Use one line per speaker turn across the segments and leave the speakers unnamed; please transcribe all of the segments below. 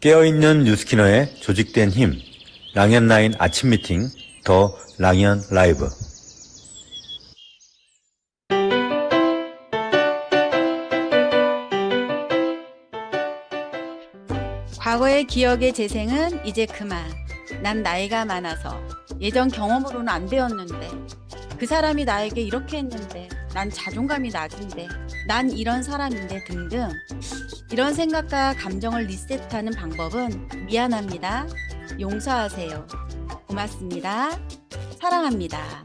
깨어있는 뉴스키너의 조직된 힘, 랑연라인 아침 미팅, 더 랑연 라이브.
과거의 기억의 재생은 이제 그만. 난 나이가 많아서 예전 경험으로는 안 되었는데 그 사람이 나에게 이렇게 했는데 난 자존감이 낮은데 난 이런 사람인데 등등 이런 생각과 감정을 리셋하는 방법은 미안합니다. 용서하세요. 고맙습니다. 사랑합니다.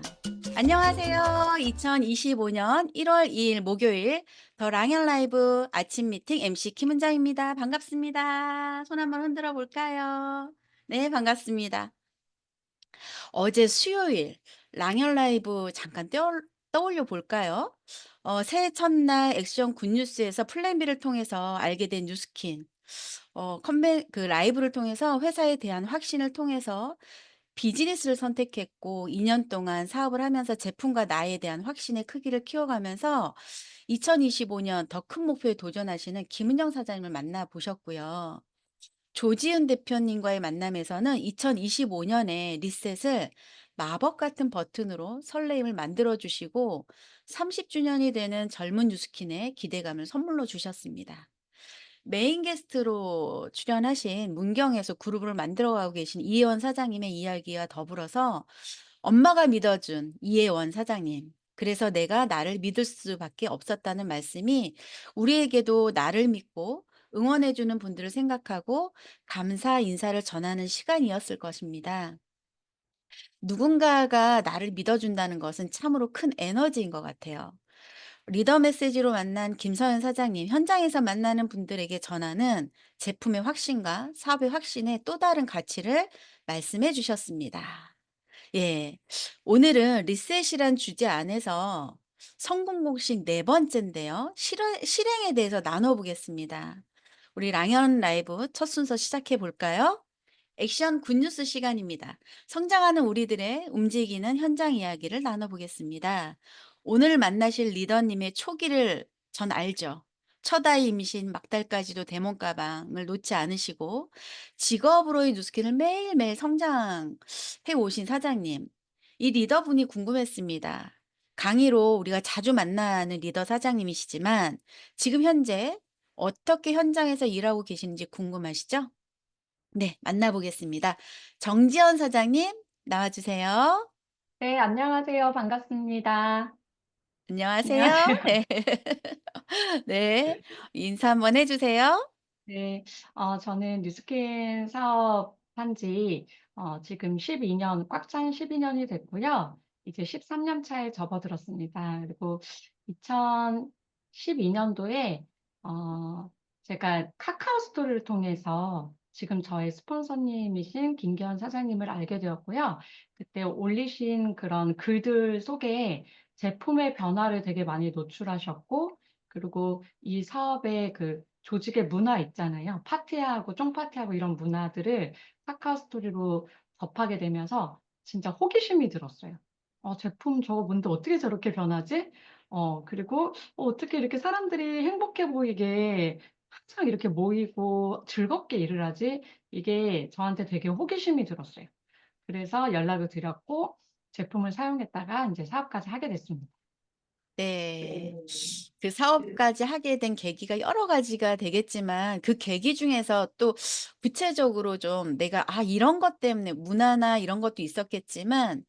안녕하세요. 2025년 1월 2일 목요일 더 랑연 라이브 아침 미팅 MC 김은정입니다. 반갑습니다. 손 한번 흔들어 볼까요? 네, 반갑습니다. 어제 수요일 랑연 라이브 잠깐 떠올려 볼까요? 새해 첫날 액션 굿뉴스에서 플랜 B를 통해서 알게 된 뉴스킨. 그 라이브를 통해서 회사에 대한 확신을 통해서 비즈니스를 선택했고 2년 동안 사업을 하면서 제품과 나에 대한 확신의 크기를 키워가면서 2025년 더 큰 목표에 도전하시는 김은영 사장님을 만나 보셨고요. 조지은 대표님과의 만남에서는 2025년에 리셋을 마법 같은 버튼으로 설레임을 만들어 주시고 30주년이 되는 젊은 뉴스킨의 기대감을 선물로 주셨습니다. 메인 게스트로 출연하신 문경에서 그룹을 만들어가고 계신 이혜원 사장님의 이야기와 더불어서 엄마가 믿어준 이혜원 사장님. 그래서 내가 나를 믿을 수밖에 없었다는 말씀이 우리에게도 나를 믿고 응원해주는 분들을 생각하고 감사 인사를 전하는 시간이었을 것입니다. 누군가가 나를 믿어준다는 것은 참으로 큰 에너지인 것 같아요. 리더 메시지로 만난 김서연 사장님, 현장에서 만나는 분들에게 전하는 제품의 확신과 사업의 확신의 또 다른 가치를 말씀해 주셨습니다. 예. 오늘은 리셋이란 주제 안에서 성공 공식 네 번째인데요. 실행에 대해서 나눠보겠습니다. 우리 랑연 라이브 첫 순서 시작해 볼까요? 액션 굿뉴스 시간입니다. 성장하는 우리들의 움직이는 현장 이야기를 나눠보겠습니다. 오늘 만나실 리더님의 초기를 전 알죠. 첫 아이 임신 막달까지도 대몬 가방을 놓지 않으시고 직업으로의 뉴스킨을 매일매일 성장해 오신 사장님. 이 리더분이 궁금했습니다. 강의로 우리가 자주 만나는 리더 사장님이시지만 지금 현재 어떻게 현장에서 일하고 계시는지 궁금하시죠? 네, 만나보겠습니다. 정지연 사장님, 나와주세요.
네, 안녕하세요. 반갑습니다.
안녕하세요.
안녕하세요.
네. 네, 인사 한번 해주세요.
네, 저는 뉴스킨 사업한 지 지금 12년, 꽉 찬 12년이 됐고요. 이제 13년 차에 접어들었습니다. 그리고 2012년도에 제가 카카오 스토리를 통해서 지금 저의 스폰서님이신 김기현 사장님을 알게 되었고요. 그때 올리신 그런 글들 속에 제품의 변화를 되게 많이 노출하셨고, 그리고 이 사업의 그 조직의 문화 있잖아요. 파티하고 쫑파티하고 이런 문화들을 카카오 스토리로 접하게 되면서 진짜 호기심이 들었어요. 제품 저거 뭔데 어떻게 저렇게 변하지? 그리고 어떻게 이렇게 사람들이 행복해 보이게 항상 이렇게 모이고 즐겁게 일을 하지? 이게 저한테 되게 호기심이 들었어요. 그래서 연락을 드렸고 제품을 사용했다가 이제 사업까지 하게 됐습니다.
네. 그 사업까지 하게 된 계기가 여러 가지가 되겠지만 그 계기 중에서 또 구체적으로 좀 내가 이런 것 때문에 문화나 이런 것도 있었겠지만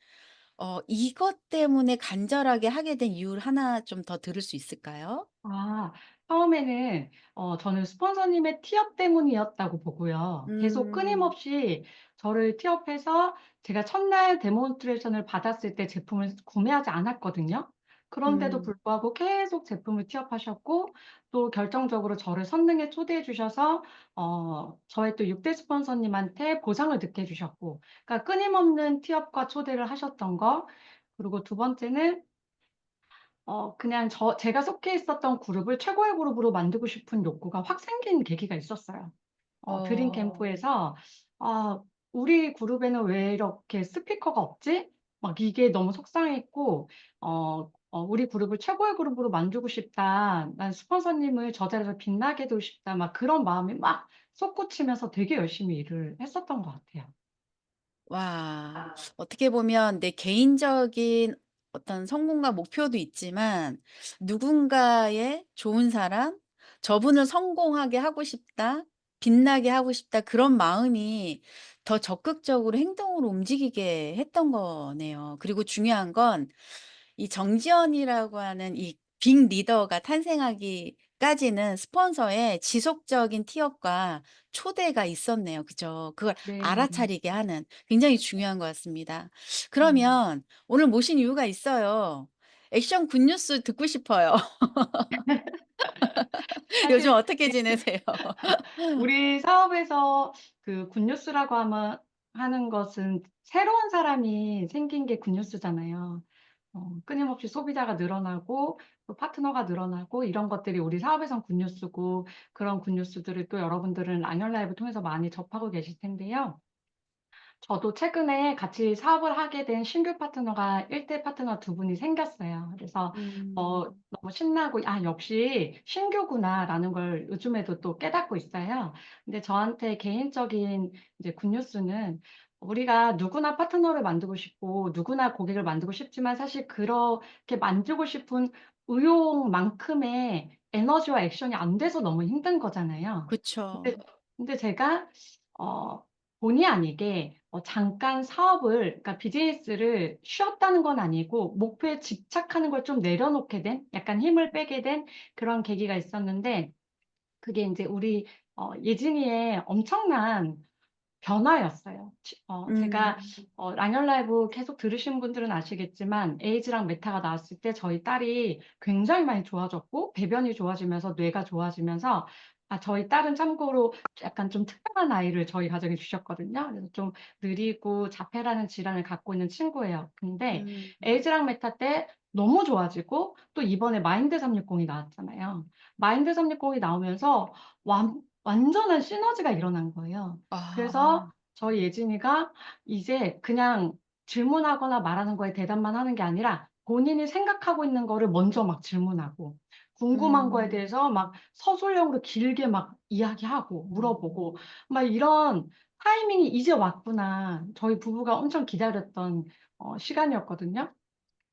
이것 때문에 간절하게 하게 된 이유를 하나 좀 더 들을 수 있을까요?
아, 처음에는 저는 스폰서님의 티업 때문이었다고 보고요. 계속
음.
끊임없이 저를 티업해서 제가 첫날 데몬스트레이션을 받았을 때 제품을 구매하지 않았거든요. 그런데도
음.
불구하고 계속 제품을 티업하셨고 또 결정적으로 저를 선능에 초대해 주셔서 저의 또 6대 스폰서님한테 보상을 듣게 해주셨고, 그러니까 끊임없는 티업과 초대를 하셨던 거. 그리고 두 번째는 그냥 제가 속해 있었던 그룹을 최고의 그룹으로 만들고 싶은 욕구가 확 생긴 계기가 있었어요. 드림
어.
캠프에서, 아, 우리 그룹에는 왜 이렇게 스피커가 없지? 막 이게 너무 속상했고, 우리 그룹을 최고의 그룹으로 만들고 싶다. 난 스폰서님을 저 자리에서 빛나게 해두고 싶다. 막 그런 마음이 막 솟구치면서 되게 열심히 일을 했었던 것 같아요.
와. 어떻게 보면 내 개인적인 어떤 성공과 목표도 있지만 누군가의 좋은 사람, 저분을 성공하게 하고 싶다, 빛나게 하고 싶다 그런 마음이 더 적극적으로 행동으로 움직이게 했던 거네요. 그리고 중요한 건 이 정지연이라고 하는 이 빅 리더가 탄생하기까지는 스폰서의 지속적인 티업과 초대가 있었네요. 그죠? 그걸
네.
알아차리게 하는 굉장히 중요한 것 같습니다.
음.
그러면 오늘 모신 이유가 있어요. 액션 굿뉴스 듣고 싶어요. 요즘
사실
어떻게 지내세요?
우리 사업에서 그 굿뉴스라고 하는 것은 새로운 사람이 생긴 게 굿뉴스잖아요. 끊임없이 소비자가 늘어나고 또 파트너가 늘어나고 이런 것들이 우리 사업에선 굿뉴스고 그런 굿뉴스들을 또 여러분들은 랑연 라이브 통해서 많이 접하고 계실 텐데요. 저도 최근에 같이 사업을 하게 된 신규 파트너가 1대 파트너 두 분이 생겼어요. 그래서
음.
너무 신나고, 아, 역시 신규구나라는 걸 요즘에도 또 깨닫고 있어요. 근데 저한테 개인적인 이제 굿뉴스는 우리가 누구나 파트너를 만들고 싶고, 누구나 고객을 만들고 싶지만 사실 그렇게 만들고 싶은 의욕만큼의 에너지와 액션이 안 돼서 너무 힘든 거잖아요.
그쵸.
근데 제가, 어, 본의 아니게 잠깐 사업을, 그러니까 비즈니스를 쉬었다는 건 아니고 목표에 집착하는 걸 좀 내려놓게 된, 약간 힘을 빼게 된 그런 계기가 있었는데 그게 이제 우리 예진이의 엄청난 변화였어요. 제가
음.
랑연 라이브 계속 들으신 분들은 아시겠지만 에이즈랑 메타가 나왔을 때 저희 딸이 굉장히 많이 좋아졌고 배변이 좋아지면서 뇌가 좋아지면서 저희 딸은 참고로 약간 좀 특별한 아이를 저희 가정에 주셨거든요. 그래서 좀 느리고 자폐라는 질환을 갖고 있는 친구예요. 근데
음.
에이즈랑 메타 때 너무 좋아지고 또 이번에 마인드 360이 나왔잖아요. 마인드 360이 나오면서 완전한 시너지가 일어난 거예요. 그래서
아.
저희 예진이가 이제 그냥 질문하거나 말하는 거에 대답만 하는 게 아니라 본인이 생각하고 있는 거를 먼저 막 질문하고 궁금한 거에
음.
대해서 막 서술형으로 길게 막 이야기하고 물어보고 막 이런 타이밍이 이제 왔구나. 저희 부부가 엄청 기다렸던 시간이었거든요.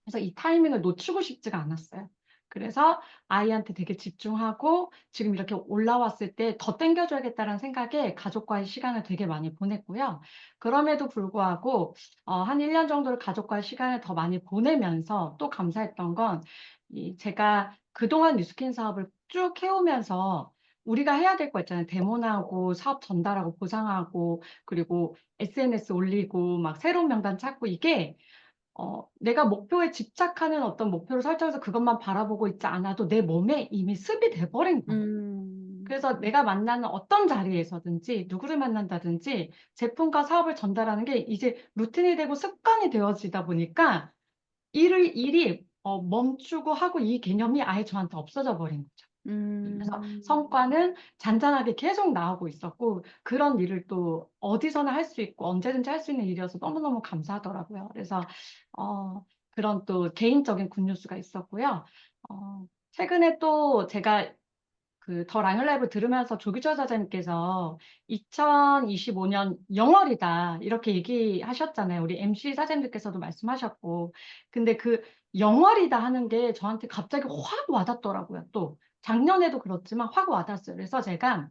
그래서 이 타이밍을 놓치고 싶지가 않았어요. 그래서 아이한테 되게 집중하고 지금 이렇게 올라왔을 때 더 땡겨줘야겠다는 생각에 가족과의 시간을 되게 많이 보냈고요. 그럼에도 불구하고 한 1년 정도를 가족과의 시간을 더 많이 보내면서 또 감사했던 건 제가 그동안 뉴스킨 사업을 쭉 해오면서 우리가 해야 될 거 있잖아요. 데모나고 사업 전달하고 보상하고 그리고 SNS 올리고 막 새로운 명단 찾고 이게 내가 목표에 집착하는 어떤 목표를 설정해서 그것만 바라보고 있지 않아도 내 몸에 이미 습이 돼버린 거예요.
음.
그래서 내가 만나는 어떤 자리에서든지 누구를 만난다든지 제품과 사업을 전달하는 게 이제 루틴이 되고 습관이 되어지다 보니까 일이 멈추고 하고 이 개념이 아예 저한테 없어져 버린 거죠. 그래서
음.
성과는 잔잔하게 계속 나오고 있었고 그런 일을 또 어디서나 할 수 있고 언제든지 할 수 있는 일이어서 너무너무 감사하더라고요. 그래서 그런 또 개인적인 굿뉴스가 있었고요. 최근에 또 제가 그 더 라이언 라이브 들으면서 조규철 사장님께서 2025년 영월이다 이렇게 얘기하셨잖아요. 우리 MC 사장님께서도 말씀하셨고. 근데 그 영월이다 하는 게 저한테 갑자기 확 와닿더라고요. 또 작년에도 그렇지만 확 와닿았어요. 그래서 제가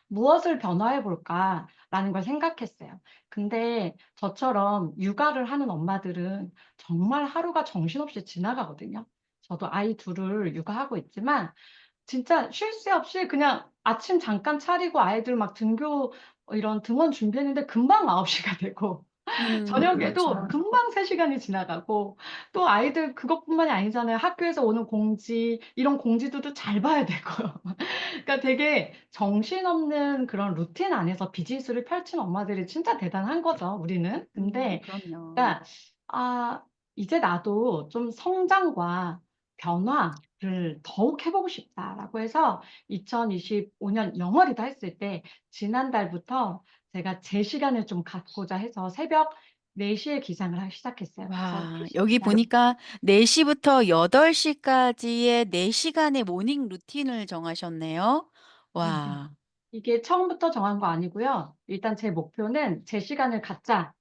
무엇을 변화해 볼까라는 걸 생각했어요. 근데 저처럼 육아를 하는 엄마들은 정말 하루가 정신없이 지나가거든요. 저도 아이 둘을 육아하고 있지만 진짜 쉴 새 없이 그냥 아침 잠깐 차리고 아이들 막 등교 이런 등원 준비했는데 금방 9시가 되고 저녁에도
그렇죠.
금방 3시간이 지나가고 또 아이들 그것뿐만이 아니잖아요. 학교에서 오는 공지 이런 공지들도 잘 봐야 되고요. 그러니까 되게 정신없는 그런 루틴 안에서 비즈니스를 펼치는 엄마들이 진짜 대단한 거죠, 우리는. 근데
그럼요.
그러니까 아, 이제 나도 좀 성장과 변화를 더욱 해보고 싶다라고 해서 2025년 영월이다 했을 때 지난달부터 제가 제 시간을 좀 갖고자 해서 새벽 4시에 기상을 하기 시작했어요. 그래서
와,
3시
여기
기상.
보니까 4시부터 8시까지의 4시간의 모닝 루틴을 정하셨네요. 와,
이게 처음부터 정한 거 아니고요. 일단 제 목표는 제 시간을 갖자.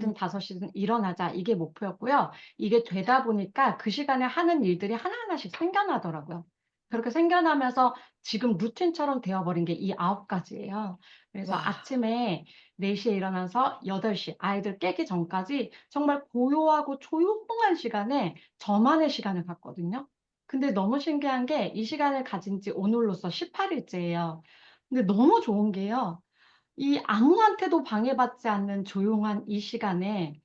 음,
4시든 5시든 일어나자. 이게 목표였고요. 이게 되다 보니까 그 시간에 하는 일들이 하나하나씩 생겨나더라고요. 그렇게 생겨나면서 지금 루틴처럼 되어버린 게 이 9가지예요. 그래서
와,
아침에 4시에 일어나서 8시 아이들 깨기 전까지 정말 고요하고 조용한 시간에 저만의 시간을 갖거든요. 근데 너무 신기한 게 이 시간을 가진 지 오늘로써 18일째예요. 근데 너무 좋은 게요. 이 아무한테도 방해받지 않는 조용한 이 시간에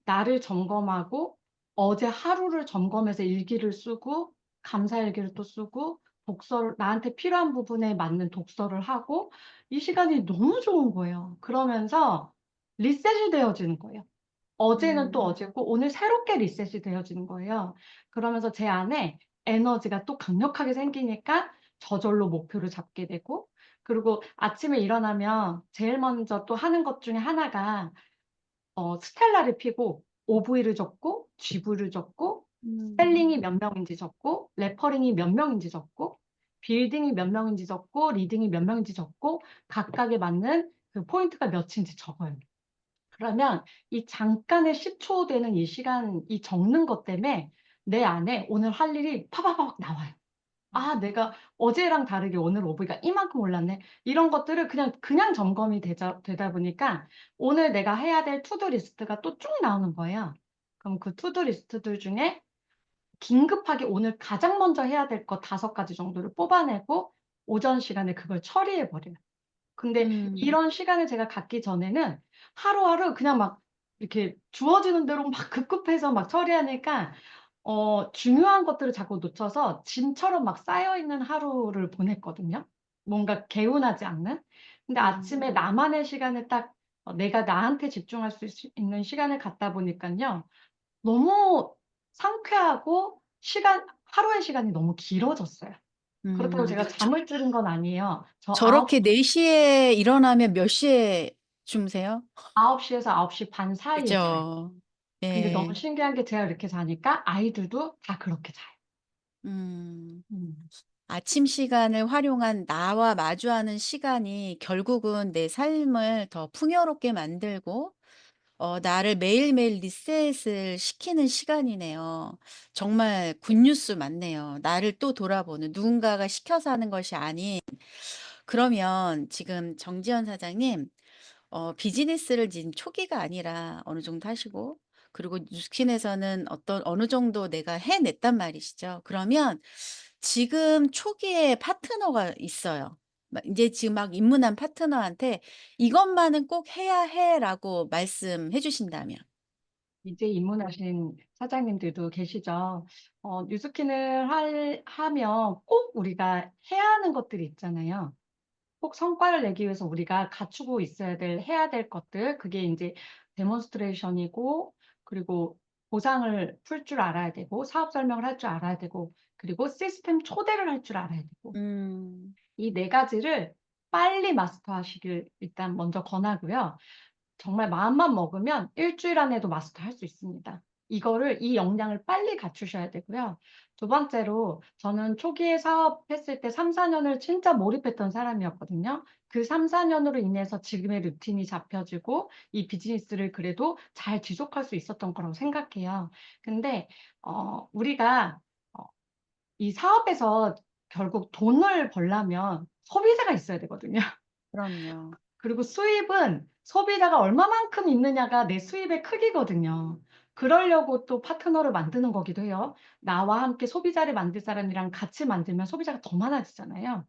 나를 점검하고 어제 하루를 점검해서 일기를 쓰고 감사일기를 또 쓰고 독서를 나한테 필요한 부분에 맞는 독서를 하고 이 시간이 너무 좋은 거예요. 그러면서 리셋이 되어지는 거예요. 어제는 또
음,
어제고 오늘 새롭게 리셋이 되어지는 거예요. 그러면서 제 안에 에너지가 또 강력하게 생기니까 저절로 목표를 잡게 되고 그리고 아침에 일어나면 제일 먼저 또 하는 것 중에 하나가 스텔라를 피고 OV를 적고 GV를 적고 스펠링이
음,
몇 명인지 적고 레퍼링이 몇 명인지 적고 빌딩이 몇 명인지 적고 리딩이 몇 명인지 적고 각각에 맞는 그 포인트가 몇인지 적어요. 그러면 이 잠깐의 10초 되는 이 시간, 이 적는 것 때문에 내 안에 오늘 할 일이 파바박 나와요. 아, 내가 어제랑 다르게 오늘 오브이가 이만큼 올랐네. 이런 것들을 그냥 점검이 되다 보니까 오늘 내가 해야 될 투두 리스트가 또 쭉 나오는 거예요. 그럼 그 투두 리스트들 중에 긴급하게 오늘 가장 먼저 해야 될 것 5가지 정도를 뽑아내고 오전 시간에 그걸 처리해 버려요. 근데
음,
이런 시간을 제가 갖기 전에는 하루하루 그냥 막 이렇게 주어지는 대로 막 급급해서 막 처리하니까 중요한 것들을 자꾸 놓쳐서 짐처럼 막 쌓여있는 하루를 보냈거든요. 뭔가 개운하지 않는. 근데 아침에
음.
나만의 시간을 딱 내가 나한테 집중할 수 있는 시간을 갖다 보니까요. 너무 상쾌하고 하루의 시간이 너무 길어졌어요. 그렇다고
음.
제가 잠을 줄인 건 아니에요. 저
저렇게 4시에 일어나면 몇 시에 주무세요?
9시에서 9시 반 사이에 자요.
그죠?
근데 너무
예.
신기한 게 제가 이렇게 자니까 아이들도 다 그렇게 자요.
음.
음.
아침 시간을 활용한 나와 마주하는 시간이 결국은 내 삶을 더 풍요롭게 만들고 나를 매일매일 리셋을 시키는 시간이네요. 정말 굿뉴스 맞네요. 나를 또 돌아보는 누군가가 시켜서 하는 것이 아닌 그러면 지금 정지현 사장님 비즈니스를 지금 초기가 아니라 어느 정도 하시고 그리고 뉴스킨에서는 어느 정도 내가 해냈단 말이시죠. 그러면 지금 초기에 파트너가 있어요. 이제 지금 막 입문한 파트너한테 "이것만은 꼭 해야 해."라고 말씀해 주신다면.
이제 입문하신 사장님들도 계시죠. 뉴스킨을 하면 꼭 우리가 해야 하는 것들이 있잖아요. 꼭 성과를 내기 위해서 우리가 갖추고 있어야 해야 될 것들, 그게 이제 데몬스트레이션이고, 그리고 보상을 풀 줄 알아야 되고, 사업 설명을 할 줄 알아야 되고, 그리고 시스템 초대를 할 줄 알아야 되고,
음.
이 4가지를 빨리 마스터하시길 일단 먼저 권하고요. 정말 마음만 먹으면 일주일 안에도 마스터할 수 있습니다. 이 역량을 빨리 갖추셔야 되고요. 두 번째로 저는 초기에 사업했을 때 3-4년을 진짜 몰입했던 사람이었거든요. 그 3-4년으로 인해서 지금의 루틴이 잡혀지고 이 비즈니스를 그래도 잘 지속할 수 있었던 거라고 생각해요. 근데 우리가 어 이 사업에서 결국 돈을 벌려면 소비자가 있어야 되거든요.
그럼요.
그리고 수입은 소비자가 얼마만큼 있느냐가 내 수입의 크기거든요. 그러려고 또 파트너를 만드는 거기도 해요. 나와 함께 소비자를 만들 사람이랑 같이 만들면 소비자가 더 많아지잖아요.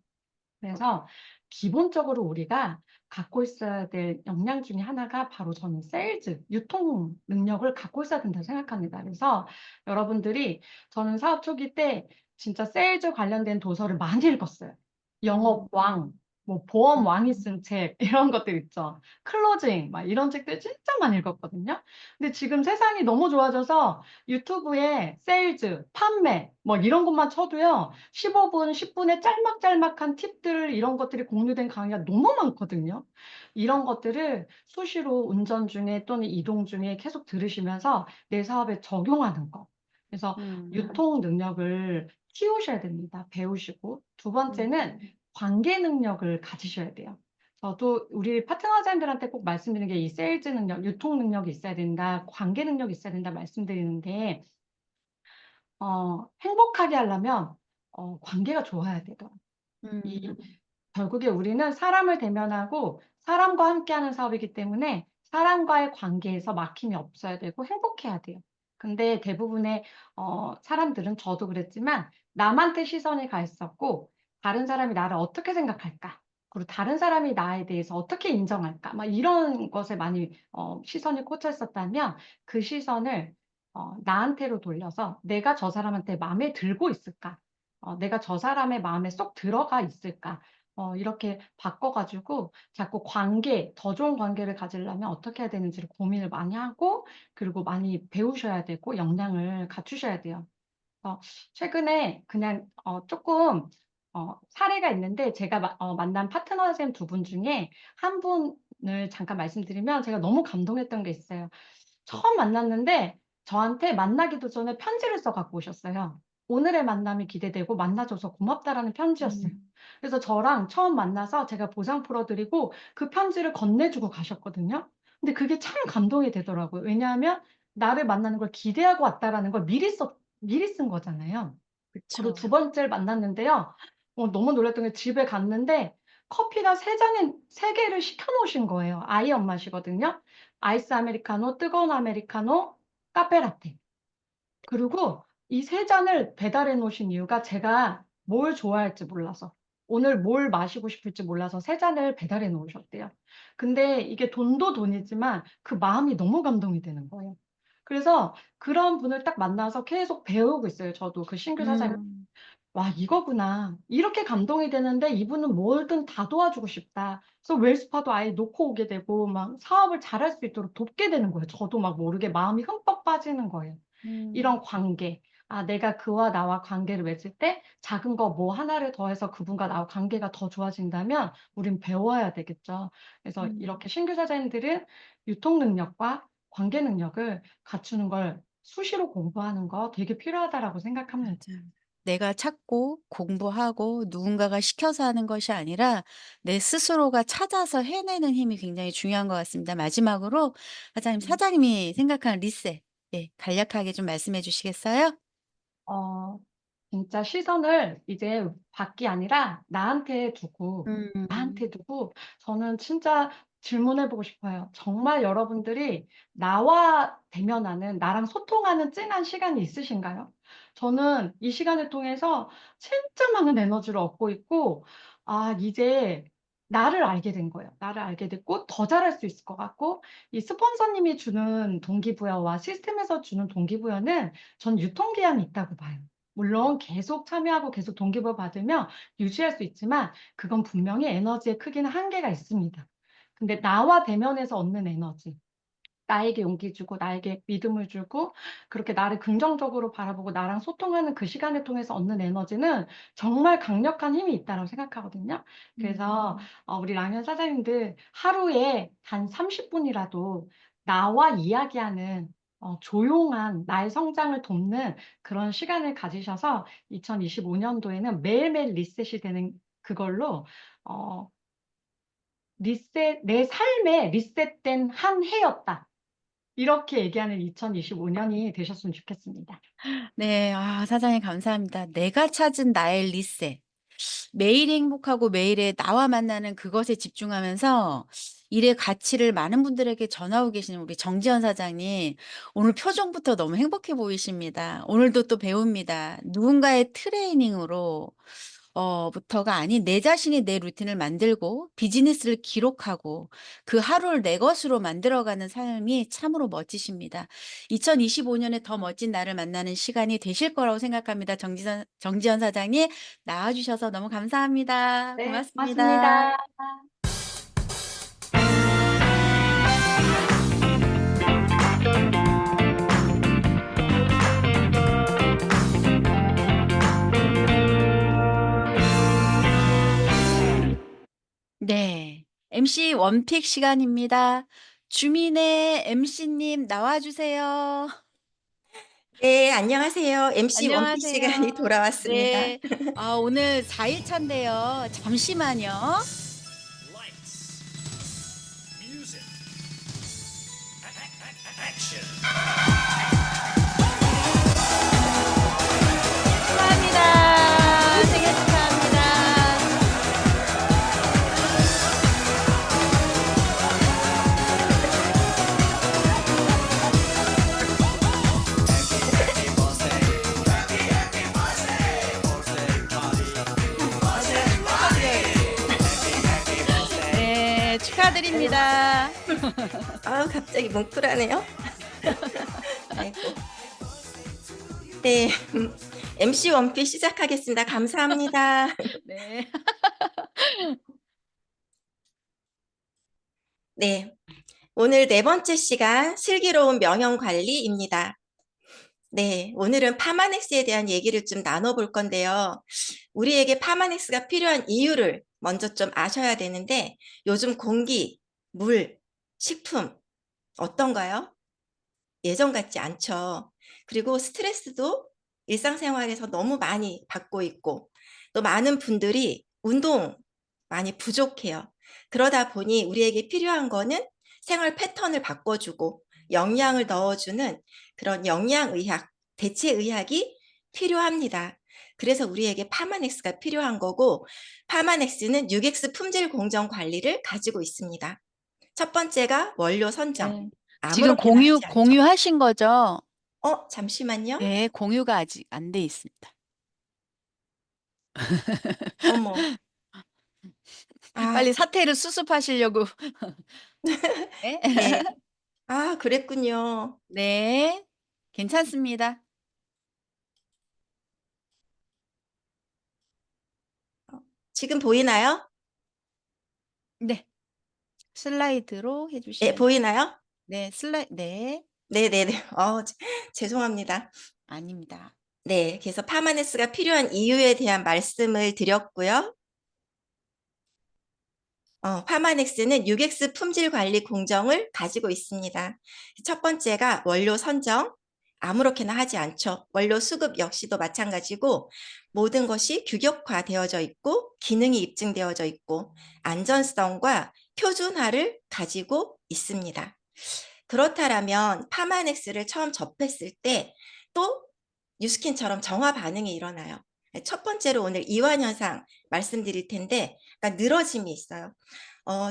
그래서 기본적으로 우리가 갖고 있어야 될 역량 중에 하나가 바로 저는 세일즈, 유통 능력을 갖고 있어야 된다고 생각합니다. 그래서 여러분들이 저는 사업 초기 때 진짜 세일즈 관련된 도서를 많이 읽었어요.
음.
영업왕, 뭐 보험 왕이
음.
쓴 책 이런 것들 있죠. 클로징 막 이런 책들 진짜 많이 읽었거든요. 근데 지금 세상이 너무 좋아져서 유튜브에 세일즈, 판매 뭐 이런 것만 쳐도요. 15분, 10분의 짤막짤막한 팁들 이런 것들이 공유된 강의가 너무 많거든요. 이런 것들을 수시로 운전 중에 또는 이동 중에 계속 들으시면서 내 사업에 적용하는 거. 그래서
음.
유통 능력을 키우셔야 됩니다. 배우시고. 두 번째는
음.
관계 능력을 가지셔야 돼요. 저도 우리 파트너자님들한테 꼭 말씀드리는 게 이 세일즈 능력, 유통 능력이 있어야 된다, 관계 능력이 있어야 된다 말씀드리는데, 행복하게 하려면, 관계가 좋아야 되더라고요. 이
음.
결국에 우리는 사람을 대면하고 사람과 함께하는 사업이기 때문에 사람과의 관계에서 막힘이 없어야 되고 행복해야 돼요. 근데 대부분의 사람들은 저도 그랬지만 남한테 시선이 가 있었고 다른 사람이 나를 어떻게 생각할까? 그리고 다른 사람이 나에 대해서 어떻게 인정할까? 막 이런 것에 많이 시선이 꽂혀 있었다면 그 시선을 나한테로 돌려서 내가 저 사람한테 마음에 들고 있을까? 내가 저 사람의 마음에 쏙 들어가 있을까? 이렇게 바꿔가지고 자꾸 관계, 더 좋은 관계를 가지려면 어떻게 해야 되는지를 고민을 많이 하고 그리고 많이 배우셔야 되고 역량을 갖추셔야 돼요. 최근에 그냥 조금 사례가 있는데 제가 만난 파트너 쌤 두 분 중에 한 분을 잠깐 말씀드리면 제가 너무 감동했던 게 있어요. 처음 만났는데 저한테 만나기도 전에 편지를 써 갖고 오셨어요. 오늘의 만남이 기대되고 만나줘서 고맙다라는 편지였어요.
음.
그래서 저랑 처음 만나서 제가 보상 풀어드리고 그 편지를 건네주고 가셨거든요. 근데 그게 참 감동이 되더라고요. 왜냐하면 나를 만나는 걸 기대하고 왔다라는 걸 미리 쓴 거잖아요. 그리고
그쵸.
두 번째를 만났는데요. 너무 놀랐던 게 집에 갔는데 커피가 세 개를 시켜 놓으신 거예요. 아이 엄마시거든요. 아이스 아메리카노, 뜨거운 아메리카노, 카페라테. 그리고 이 세 잔을 배달해 놓으신 이유가 제가 뭘 좋아할지 몰라서, 오늘 뭘 마시고 싶을지 몰라서 세 잔을 배달해 놓으셨대요. 근데 이게 돈도 돈이지만 그 마음이 너무 감동이 되는 거예요. 그래서 그런 분을 딱 만나서 계속 배우고 있어요. 저도 그 신규 사장
음.
와, 이거구나. 이렇게 감동이 되는데 이분은 뭐든 다 도와주고 싶다. 그래서 웰스파도 아예 놓고 오게 되고 막 사업을 잘할 수 있도록 돕게 되는 거예요. 저도 막 모르게 마음이 흠뻑 빠지는 거예요.
음.
이런 관계. 내가 그와 나와 관계를 맺을 때 작은 거 뭐 하나를 더해서 그분과 나와 관계가 더 좋아진다면 우린 배워야 되겠죠. 그래서
음.
이렇게 신규 사장님들은 유통 능력과 관계 능력을 갖추는 걸 수시로 공부하는 거 되게 필요하다라고 생각합니다.
맞아. 내가 찾고 공부하고 누군가가 시켜서 하는 것이 아니라 내 스스로가 찾아서 해내는 힘이 굉장히 중요한 것 같습니다. 마지막으로 사장님이 생각하는 리셋, 예, 간략하게 좀 말씀해 주시겠어요?
어, 진짜 시선을 이제 밖이 아니라 나한테
음.
두고 저는 진짜 질문해 보고 싶어요. 정말 여러분들이 나와 대면하는, 나랑 소통하는 찐한 시간이 있으신가요? 저는 이 시간을 통해서 진짜 많은 에너지를 얻고 있고, 이제 나를 알게 된 거예요. 나를 알게 됐고, 더 잘할 수 있을 것 같고, 이 스폰서님이 주는 동기부여와 시스템에서 주는 동기부여는 전 유통기한이 있다고 봐요. 물론 계속 참여하고 계속 동기부여 받으면 유지할 수 있지만 그건 분명히 에너지의 크기는 한계가 있습니다. 근데 나와 대면해서 얻는 에너지, 나에게 용기 주고 나에게 믿음을 주고 그렇게 나를 긍정적으로 바라보고 나랑 소통하는 그 시간을 통해서 얻는 에너지는 정말 강력한 힘이 있다고 생각하거든요. 그래서
음.
우리 랑현 사장님들 하루에 단 30분이라도 나와 이야기하는 조용한 나의 성장을 돕는 그런 시간을 가지셔서 2025년도에는 매일매일 리셋이 되는 그걸로 어, 내 삶에 리셋된 한 해였다. 이렇게 얘기하는 2025년이 되셨으면 좋겠습니다.
네. 사장님 감사합니다. 내가 찾은 나의 리셋. 매일 행복하고 매일의 나와 만나는 그것에 집중하면서 일의 가치를 많은 분들에게 전하고 계시는 우리 정지현 사장님, 오늘 표정부터 너무 행복해 보이십니다. 오늘도 또 배웁니다. 누군가의 트레이닝으로 부터가 아닌 내 자신이 내 루틴을 만들고 비즈니스를 기록하고 그 하루를 내 것으로 만들어가는 삶이 참으로 멋지십니다. 2025년에 더 멋진 나를 만나는 시간이 되실 거라고 생각합니다. 정지현 사장님 나와주셔서 너무 감사합니다.
네,
고맙습니다.
고맙습니다.
네. MC 원픽 시간입니다. 주민의 MC님 나와주세요.
네, 안녕하세요. MC 원픽
안녕하세요.
시간이 돌아왔습니다.
네. 오늘 4일 차인데요. 잠시만요.
Lights, music, action.
축하합니다. 생일 축하합니다. 네, 축하드립니다.
아우, 갑자기 뭉클하네요. 아이고. 네, MC 원픽 시작하겠습니다. 감사합니다.
네.
네, 오늘 네 번째 시간 슬기로운 명형 관리입니다. 네, 오늘은 파마넥스에 대한 얘기를 좀 나눠볼 건데요. 우리에게 파마넥스가 필요한 이유를 먼저 좀 아셔야 되는데 요즘 공기, 물, 식품 어떤가요? 예전 같지 않죠. 그리고 스트레스도 일상생활에서 너무 많이 받고 있고 또 많은 분들이 운동 많이 부족해요. 그러다 보니 우리에게 필요한 거는 생활 패턴을 바꿔주고 영양을 넣어주는 그런 영양의학, 대체의학이 필요합니다. 그래서 우리에게 파마넥스가 필요한 거고 파마넥스는 6X 품질 공정 관리를 가지고 있습니다. 첫 번째가 원료 선정.
네. 지금
아무렇게나 하지 않죠.
공유하신 거죠?
잠시만요.
네, 공유가 아직 안 돼 있습니다.
어머.
빨리 사태를 수습하시려고. 네.
네. 그랬군요.
네. 괜찮습니다.
지금 보이나요?
네. 슬라이드로 해
네,
주시면
보이나요?
네. 네.
네네네. 죄송합니다.
아닙니다.
네, 그래서 파마넥스가 필요한 이유에 대한 말씀을 드렸고요. 파마넥스는 6X 품질 관리 공정을 가지고 있습니다. 첫 번째가 원료 선정. 아무렇게나 하지 않죠. 원료 수급 역시도 마찬가지고 모든 것이 규격화되어져 있고 기능이 입증되어져 있고 안전성과 표준화를 가지고 있습니다. 그렇다면 파마넥스를 처음 접했을 때 또 뉴스킨처럼 정화 반응이 일어나요. 첫 번째로 오늘 이완 현상 말씀드릴 텐데 그러니까 늘어짐이 있어요.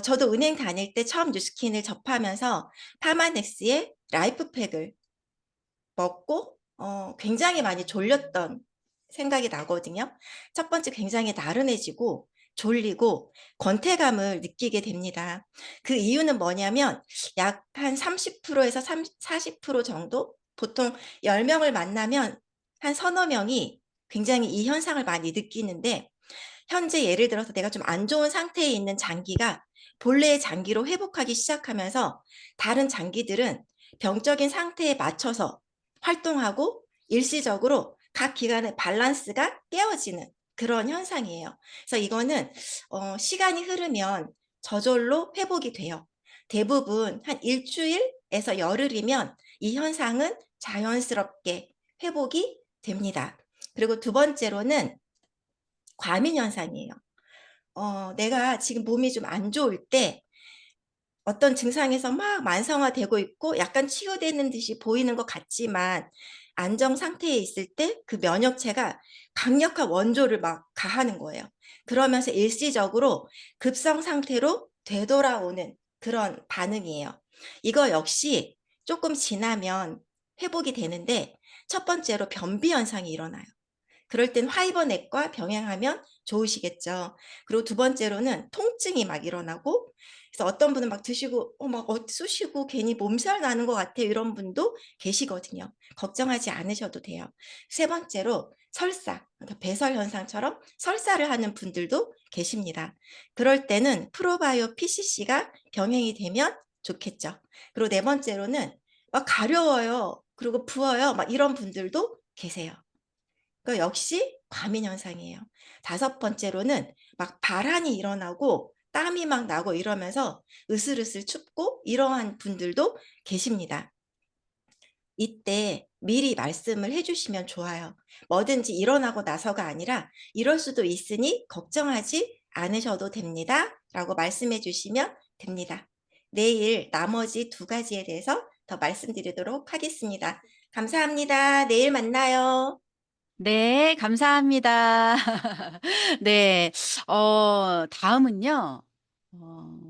저도 은행 다닐 때 처음 뉴스킨을 접하면서 파마넥스의 라이프팩을 먹고 굉장히 많이 졸렸던 생각이 나거든요. 첫 번째 굉장히 나른해지고 졸리고 권태감을 느끼게 됩니다. 그 이유는 뭐냐면 약 한 30%에서 40% 정도? 보통 10명을 만나면 한 서너 명이 굉장히 이 현상을 많이 느끼는데 현재 예를 들어서 내가 좀 안 좋은 상태에 있는 장기가 본래의 장기로 회복하기 시작하면서 다른 장기들은 병적인 상태에 맞춰서 활동하고 일시적으로 각 기관의 밸런스가 깨어지는 그런 현상이에요. 그래서 이거는 시간이 흐르면 저절로 회복이 돼요. 대부분 한 일주일에서 열흘이면 이 현상은 자연스럽게 회복이 됩니다. 그리고 두 번째로는 과민 현상이에요. 내가 지금 몸이 좀 안 좋을 때 어떤 증상에서 막 만성화되고 있고 약간 치유되는 듯이 보이는 것 같지만 안정 상태에 있을 때 그 면역체가 강력한 원조를 막 가하는 거예요. 그러면서 일시적으로 급성 상태로 되돌아오는 그런 반응이에요. 이거 역시 조금 지나면 회복이 되는데 첫 번째로 변비 현상이 일어나요. 그럴 땐 화이버넥과 병행하면 좋으시겠죠. 그리고 두 번째로는 통증이 막 일어나고, 그래서 어떤 분은 막 드시고 막 쑤시고 괜히 몸살 나는 것 같아요. 이런 분도 계시거든요. 걱정하지 않으셔도 돼요. 세 번째로 설사, 그러니까 배설 현상처럼 설사를 하는 분들도 계십니다. 그럴 때는 프로바이오 PCC가 병행이 되면 좋겠죠. 그리고 네 번째로는 막 가려워요. 그리고 부어요. 막 이런 분들도 계세요. 그러니까 역시 과민 현상이에요. 다섯 번째로는 막 발한이 일어나고 땀이 막 나고 이러면서 으슬으슬 춥고 이러한 분들도 계십니다. 이때 미리 말씀을 해주시면 좋아요. 뭐든지 일어나고 나서가 아니라 이럴 수도 있으니 걱정하지 않으셔도 됩니다. 라고 말씀해 주시면 됩니다. 내일 나머지 두 가지에 대해서 더 말씀드리도록 하겠습니다. 감사합니다. 내일 만나요.
네, 감사합니다. 네, 다음은요, 어,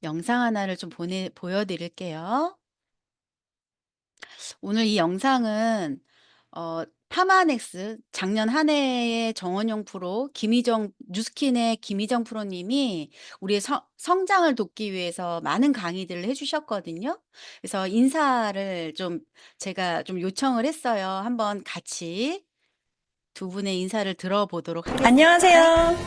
영상 하나를 좀 보여드릴게요. 오늘 이 영상은 파마넥스 작년 한 해의 정원용 프로 뉴스킨의 김희정 프로님이 우리의 성장을 돕기 위해서 많은 강의들을 해주셨거든요. 그래서 인사를 제가 좀 요청을 했어요. 한번 같이 두 분의 인사를 들어보도록 하겠습니다.
안녕하세요.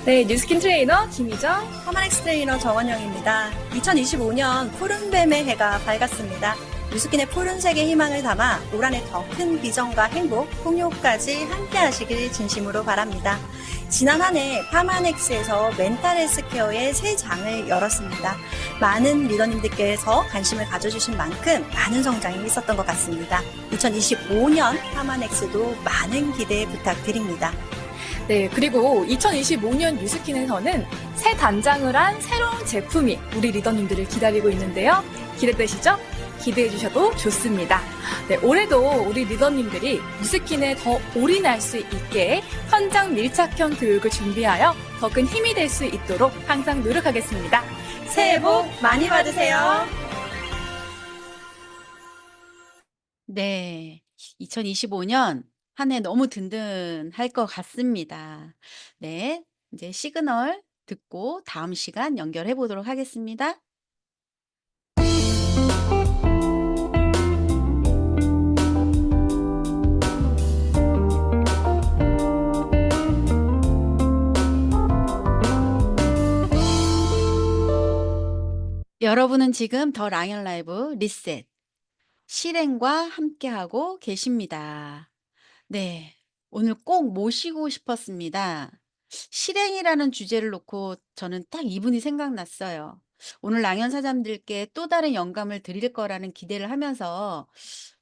네, 뉴스킨 트레이너 김희정, 퍼마넥스 트레이너 정원영입니다. 2025년 푸른뱀의 해가 밝았습니다. 뉴스킨의 푸른색의 희망을 담아 올 한해 더 큰 비전과 행복, 풍요까지 함께 하시길 진심으로 바랍니다. 지난 한 해 파마넥스에서 멘탈 헬스케어의 새 장을 열었습니다. 많은 리더님들께서 관심을 가져주신 만큼 많은 성장이 있었던 것 같습니다. 2025년 파마넥스도 많은 기대 부탁드립니다.
네, 그리고 2025년 뉴스킨에서는 새 단장을 한 새로운 제품이 우리 리더님들을 기다리고 있는데요. 기대되시죠? 기대해 주셔도 좋습니다. 네, 올해도 우리 리더님들이 뉴스킨에 더 올인할 수 있게 현장 밀착형 교육을 준비하여 더 큰 힘이 될 수 있도록 항상 노력하겠습니다.
새해 복 많이 받으세요.
네, 2025년 한 해 너무 든든할 것 같습니다. 네, 이제 시그널 듣고 다음 시간 연결해 보도록 하겠습니다. 여러분은 지금 더 라이언 라이브 리셋 실행과 함께하고 계십니다. 네, 오늘 꼭 모시고 싶었습니다. 실행이라는 주제를 놓고 저는 딱 이분이 생각났어요. 오늘 랑연 사장님들께 또 다른 영감을 드릴 거라는 기대를 하면서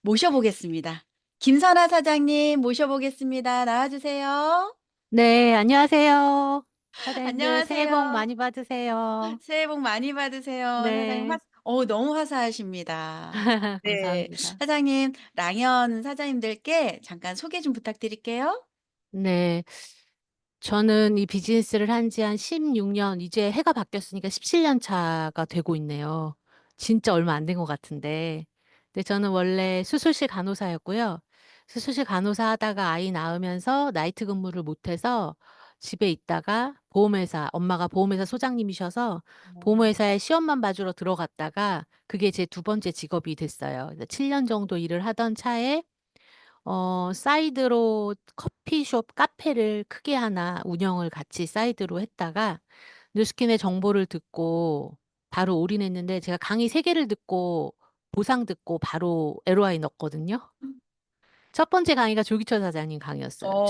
모셔보겠습니다. 김선아 사장님 모셔보겠습니다. 나와주세요.
네, 안녕하세요. 사장님들 새해 복
안녕하세요.
많이 받으세요.
새해 복 많이 받으세요. 사장님
네.
너무 화사하십니다. 네,
감사합니다.
사장님, 랑연 사장님들께 잠깐 소개 좀 부탁드릴게요.
네. 저는 이 비즈니스를 한 지 한 16년, 이제 해가 바뀌었으니까 17년 차가 되고 있네요. 진짜 얼마 안 된 것 같은데. 근데 저는 원래 수술실 간호사였고요. 수술실 간호사 하다가 아이 낳으면서 나이트 근무를 못해서 집에 있다가 엄마가 보험회사 소장님이셔서 보험회사에 시험만 봐주러 들어갔다가 그게 제 두 번째 직업이 됐어요. 7년 정도 일을 하던 차에 사이드로 커피숍 카페를 크게 하나 운영을 같이 사이드로 했다가 뉴스킨의 정보를 듣고 바로 올인했는데, 제가 강의 3개를 듣고 보상 듣고 바로 LOI 넣었거든요. 첫 번째 강의가 조기철 사장님 강의였어요.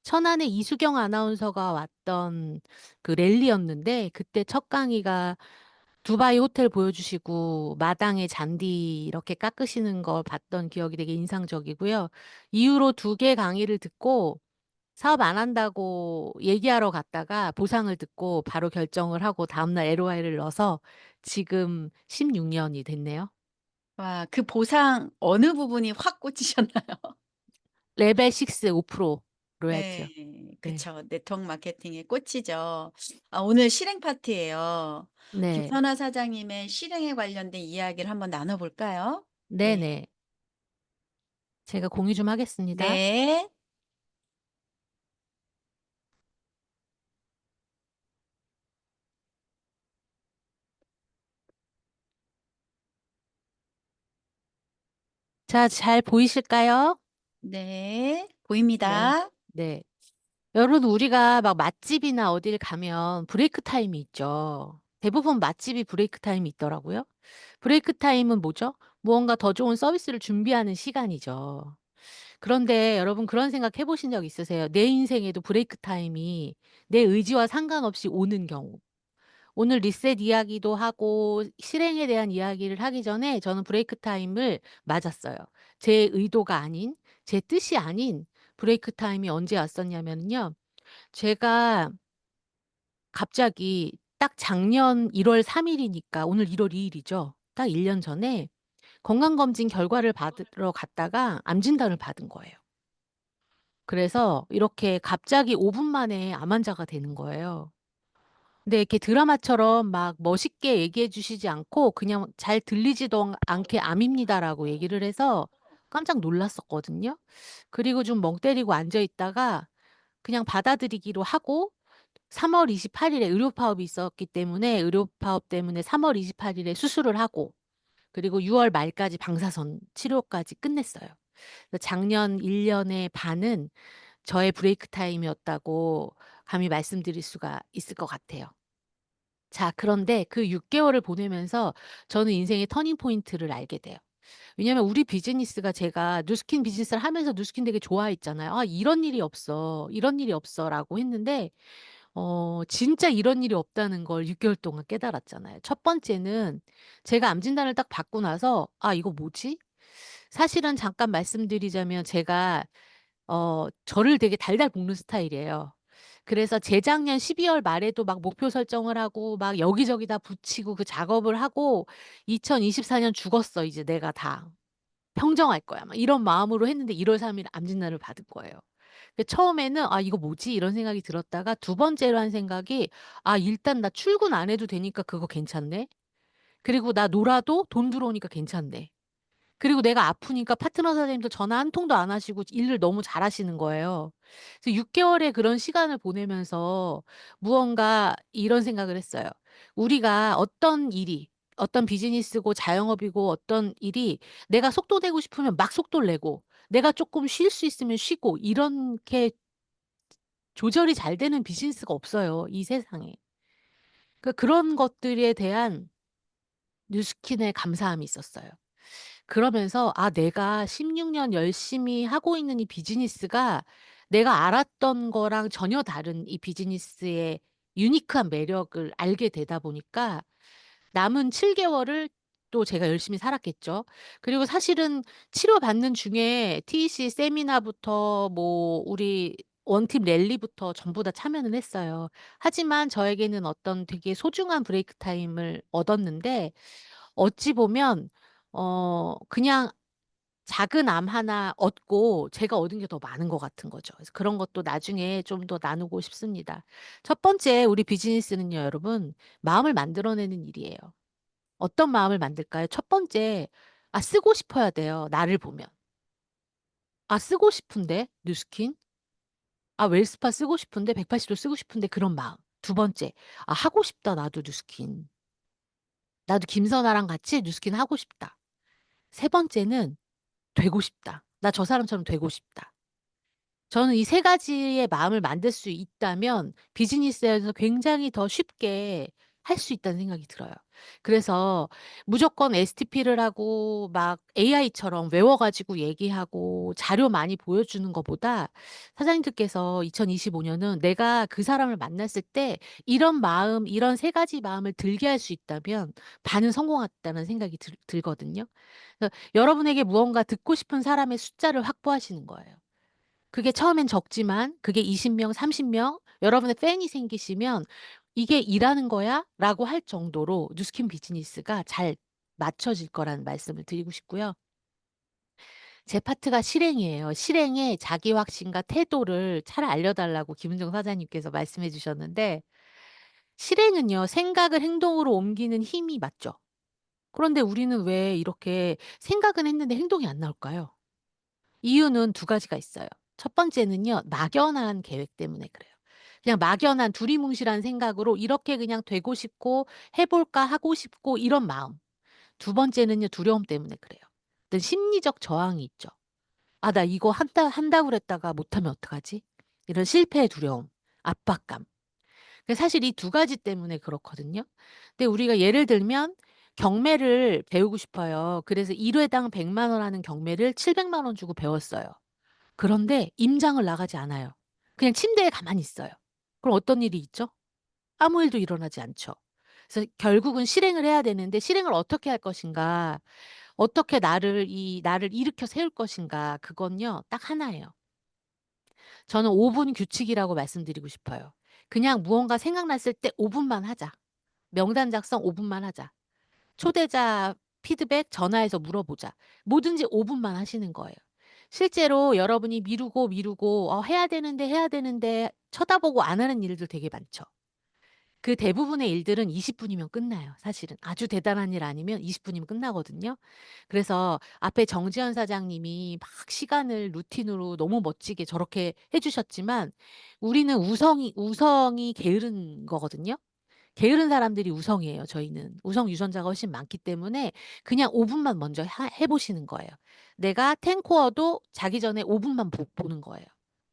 천안에 이수경 아나운서가 왔던 그 랠리였는데, 그때 첫 강의가 두바이 호텔 보여주시고 마당에 잔디 이렇게 깎으시는 걸 봤던 기억이 되게 인상적이고요. 이후로 2개 강의를 듣고 사업 안 한다고 얘기하러 갔다가 보상을 듣고 바로 결정을 하고 다음날 LOI를 넣어서 지금 16년이 됐네요.
와, 그 보상 어느 부분이 확 꽂히셨나요?
레벨 6 5% 로얄티요.
네,
네.
그쵸. 네트워크 마케팅에 꽂히죠. 오늘 실행 파트예요.
네.
김선아 사장님의 실행에 관련된 이야기를 한번 나눠볼까요? 네.
네네. 제가 공유 좀 하겠습니다.
네.
자, 잘 보이실까요?
네, 보입니다.
네. 여러분, 우리가 막 맛집이나 어딜 가면 브레이크 타임이 있죠. 대부분 맛집이 브레이크 타임이 있더라고요. 브레이크 타임은 뭐죠? 무언가 더 좋은 서비스를 준비하는 시간이죠. 그런데 여러분 그런 생각 해보신 적 있으세요? 내 인생에도 브레이크 타임이 내 의지와 상관없이 오는 경우. 오늘 리셋 이야기도 하고 실행에 대한 이야기를 하기 전에 저는 브레이크 타임을 맞았어요. 제 의도가 아닌, 제 뜻이 아닌 브레이크 타임이 언제 왔었냐면요. 제가 갑자기 딱 작년 1월 3일이니까 오늘 1월 2일이죠. 딱 1년 전에 건강검진 결과를 받으러 갔다가 암 진단을 받은 거예요. 그래서 이렇게 갑자기 5분 만에 암 환자가 되는 거예요. 근데 이렇게 드라마처럼 막 멋있게 얘기해 주시지 않고 그냥 잘 들리지도 않게 "암입니다."라고 얘기를 해서 깜짝 놀랐었거든요. 그리고 좀 멍 때리고 앉아 있다가 그냥 받아들이기로 하고 3월 28 일에 의료 파업이 있었기 때문에 의료 파업 때문에 3월 28 일에 수술을 하고 그리고 6월 말까지 방사선 치료까지 끝냈어요. 그래서 작년 1 년의 반은 저의 브레이크 타임이었다고 감히 말씀드릴 수가 있을 것 같아요. 자, 그런데 그 6 개월을 보내면서 저는 인생의 터닝 포인트를 알게 돼요. 왜냐하면 우리 비즈니스가 제가 뉴스킨 비즈니스를 하면서 뉴스킨 되게 좋아했잖아요. '아 이런 일이 없어. 이런 일이 없어.'라고 했는데 진짜 이런 일이 없다는 걸 6 개월 동안 깨달았잖아요. 첫 번째는 제가 암 진단을 딱 받고 나서 '아 이거 뭐지?' 사실은 잠깐 말씀드리자면 제가 저를 되게 달달 볶는 스타일이에요. 그래서 재작년 12월 말에도 막 목표 설정을 하고 막 여기저기 다 붙이고 그 작업을 하고 2024년 죽었어 이제 내가 다. 평정할 거야. 막 이런 마음으로 했는데 1월 3일 암 진단을 받은 거예요. 처음에는 '아 이거 뭐지?' 이런 생각이 들었다가 두 번째로 한 생각이 '아 일단 나 출근 안 해도 되니까 그거 괜찮네. 그리고 나 놀아도 돈 들어오니까 괜찮네.' 그리고 내가 아프니까 파트너 선생님도 전화 한 통도 안 하시고 일을 너무 잘하시는 거예요. 그래서 6 개월의 그런 시간을 보내면서 무언가 이런 생각을 했어요. 우리가 어떤 일이 어떤 비즈니스고 자영업이고 어떤 일이 내가 속도 내고 싶으면 막 속도를 내고 내가 쪼끔 쉴 수 있으면 쉬고 이렇게 조절이 잘 되는 비즈니스가 없어요, 이 세상에. 그런 것들에 대한 뉴스킨의 감사함이 있었어요. 그러면서 '아 내가 16년 열심히 하고 있는 이 비즈니스가 내가 알았던 거랑 전혀 다른 이 비즈니스의 유니크한 매력을 알게 되다 보니까 남은 7 개월을 또 제가 열심히 살았겠죠. 그리고 사실은 치료받는 중에 TEC 세미나부터 뭐 우리 원팀 랠리부터 전부 다 참여는 했어요. 하지만 저에게는 어떤 되게 소중한 브레이크 타임을 얻었는데 어찌 보면 그냥 작은 암 하나 얻고 제가 얻은 게 더 많은 것 같은 거죠. 그래서 그런 것도 나중에 좀 더 나누고 싶습니다. 첫 번째 우리 비즈니스는요 여러분 마음을 만들어내는 일이에요. 어떤 마음을 만들까요? 첫 번째 쓰고 싶어야 돼요 나를 보면. '쓰고 싶은데 뉴스킨.' '웰스파 쓰고 싶은데 180도 쓰고 싶은데.' 그런 마음. 두 번째 '하고 싶다 나도 뉴스킨. 나도 김선아랑 같이 뉴스킨 하고 싶다.' 세 번째는 '되고 싶다. 나 저 사람처럼 되고 싶다.' 저는 이 세 가지의 마음을 만들 수 있다면 비즈니스에서 굉장히 더 쉽게 할 수 있다는 생각이 들어요. 그래서 무조건 STP를 하고 막 AI처럼 외워 가지고 얘기하고 자료 많이 보여주는 것보다 사장님들께서 2025 년은 내가 그 사람을 만났을 때 이런 마음, 이런 세 가지 마음을 들게 할 수 있다면 반은 성공했다는 생각이 들거든요. 그래서 여러분에게 무언가 듣고 싶은 사람의 숫자를 확보하시는 거예요. 그게 처음엔 적지만 그게 20 명, 30명 여러분의 팬이 생기시면 '이게 일하는 거야?'라고 할 정도로 뉴스킨 비즈니스가 잘 맞춰질 거라는 말씀을 드리고 싶고요. 제 파트가 실행이에요. 실행에 자기 확신과 태도를 잘 알려 달라고 김은정 사장님께서 말씀해 주셨는데 실행은요 생각을 행동으로 옮기는 힘이 맞죠. 그런데 우리는 왜 이렇게 생각은 했는데 행동이 안 나올까요? 이유는 두 가지가 있어요. 첫 번째는요. 막연한 계획 때문에 그래요. 그냥 막연한 두리뭉실한 생각으로 이렇게 그냥 되고 싶고 해 볼까 하고 싶고 이런 마음. 두 번째는요. 두려움 때문에 그래요. 어떤 심리적 저항이 있죠. 아, 나 이거 한다고 그랬다가 못하면 어떡하지? 이런 실패의 두려움, 압박감. 사실 이 두 가지 때문에 그렇거든요. 근데 우리가 예를 들면 경매를 배우고 싶어요. 그래서 1회당 100만 원 하는 경매를 700만 원 주고 배웠어요. 그런데 임장을 나가지 않아요. 그냥 침대에 가만히 있어요. 그럼 어떤 일이 있죠? 아무 일도 일어나지 않죠. 그래서 결국은 실행을 해야 되는데 실행을 어떻게 할 것인가? 어떻게 나를 일으켜 세울 것인가? 그건요, 딱 하나예요. 저는 5분 규칙이라고 말씀드리고 싶어요. 그냥 무언가 생각났을 때 5분만 하자. 명단 작성 5분만 하자. 초대자 피드백 전화해서 물어보자. 뭐든지 5분만 하시는 거예요. 실제로 여러분이 미루고 해야 되는데 쳐다보고 안 하는 일들 되게 많죠. 그 대부분의 일들은 20분이면 끝나요. 사실은 아주 대단한 일 아니면 20분이면 끝나거든요. 그래서 앞에 정지현 사장님이 막 시간을 루틴으로 너무 멋지게 저렇게 해주셨지만 우리는 우성이 게으른 거거든요. 게으른 사람들이 우성이에요. 저희는 우성 유전자가 훨씬 많기 때문에 그냥 5분만 먼저 해보시는 거예요. 내가 10코어도 자기 전에 5분만 보는 거예요.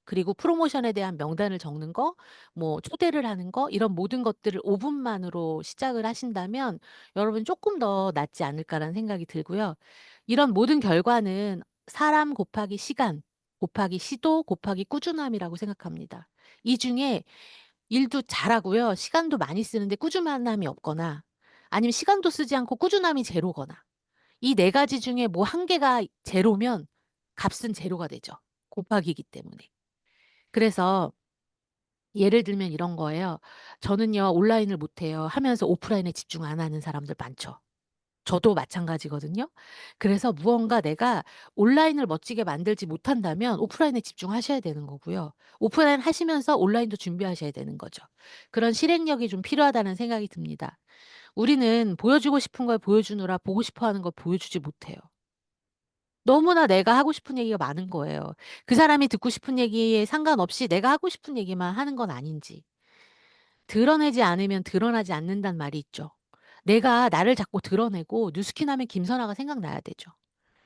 그리고 프로모션에 대한 명단을 적는 거, 뭐 초대를 하는 거, 이런 모든 것들을 5분만으로 시작을 하신다면 여러분 조금 더 낫지 않을까라는 생각이 들고요. 이런 모든 결과는 사람 곱하기 시간, 곱하기 시도, 곱하기 꾸준함이라고 생각합니다. 이 중에 일도 잘하고요. 시간도 많이 쓰는데 꾸준함이 없거나 아니면 시간도 쓰지 않고 꾸준함이 제로거나 이 네 가지 중에 뭐 한 개가 제로면 값은 제로가 되죠. 곱하기이기 때문에. 그래서 예를 들면 이런 거예요. 저는요, 온라인을 못해요. 하면서 오프라인에 집중 안 하는 사람들 많죠. 저도 마찬가지거든요. 그래서 무언가 내가 온라인을 멋지게 만들지 못한다면 오프라인에 집중하셔야 되는 거고요. 오프라인 하시면서 온라인도 준비하셔야 되는 거죠. 그런 실행력이 좀 필요하다는 생각이 듭니다. 우리는 보여주고 싶은 걸 보여주느라 보고 싶어 하는 걸 보여주지 못해요. 너무나 내가 하고 싶은 얘기가 많은 거예요. 그 사람이 듣고 싶은 얘기에 상관없이 내가 하고 싶은 얘기만 하는 건 아닌지. 드러내지 않으면 드러나지 않는단 말이 있죠. 내가 나를 자꾸 드러내고 뉴스킨 하면 김선아가 생각나야 되죠.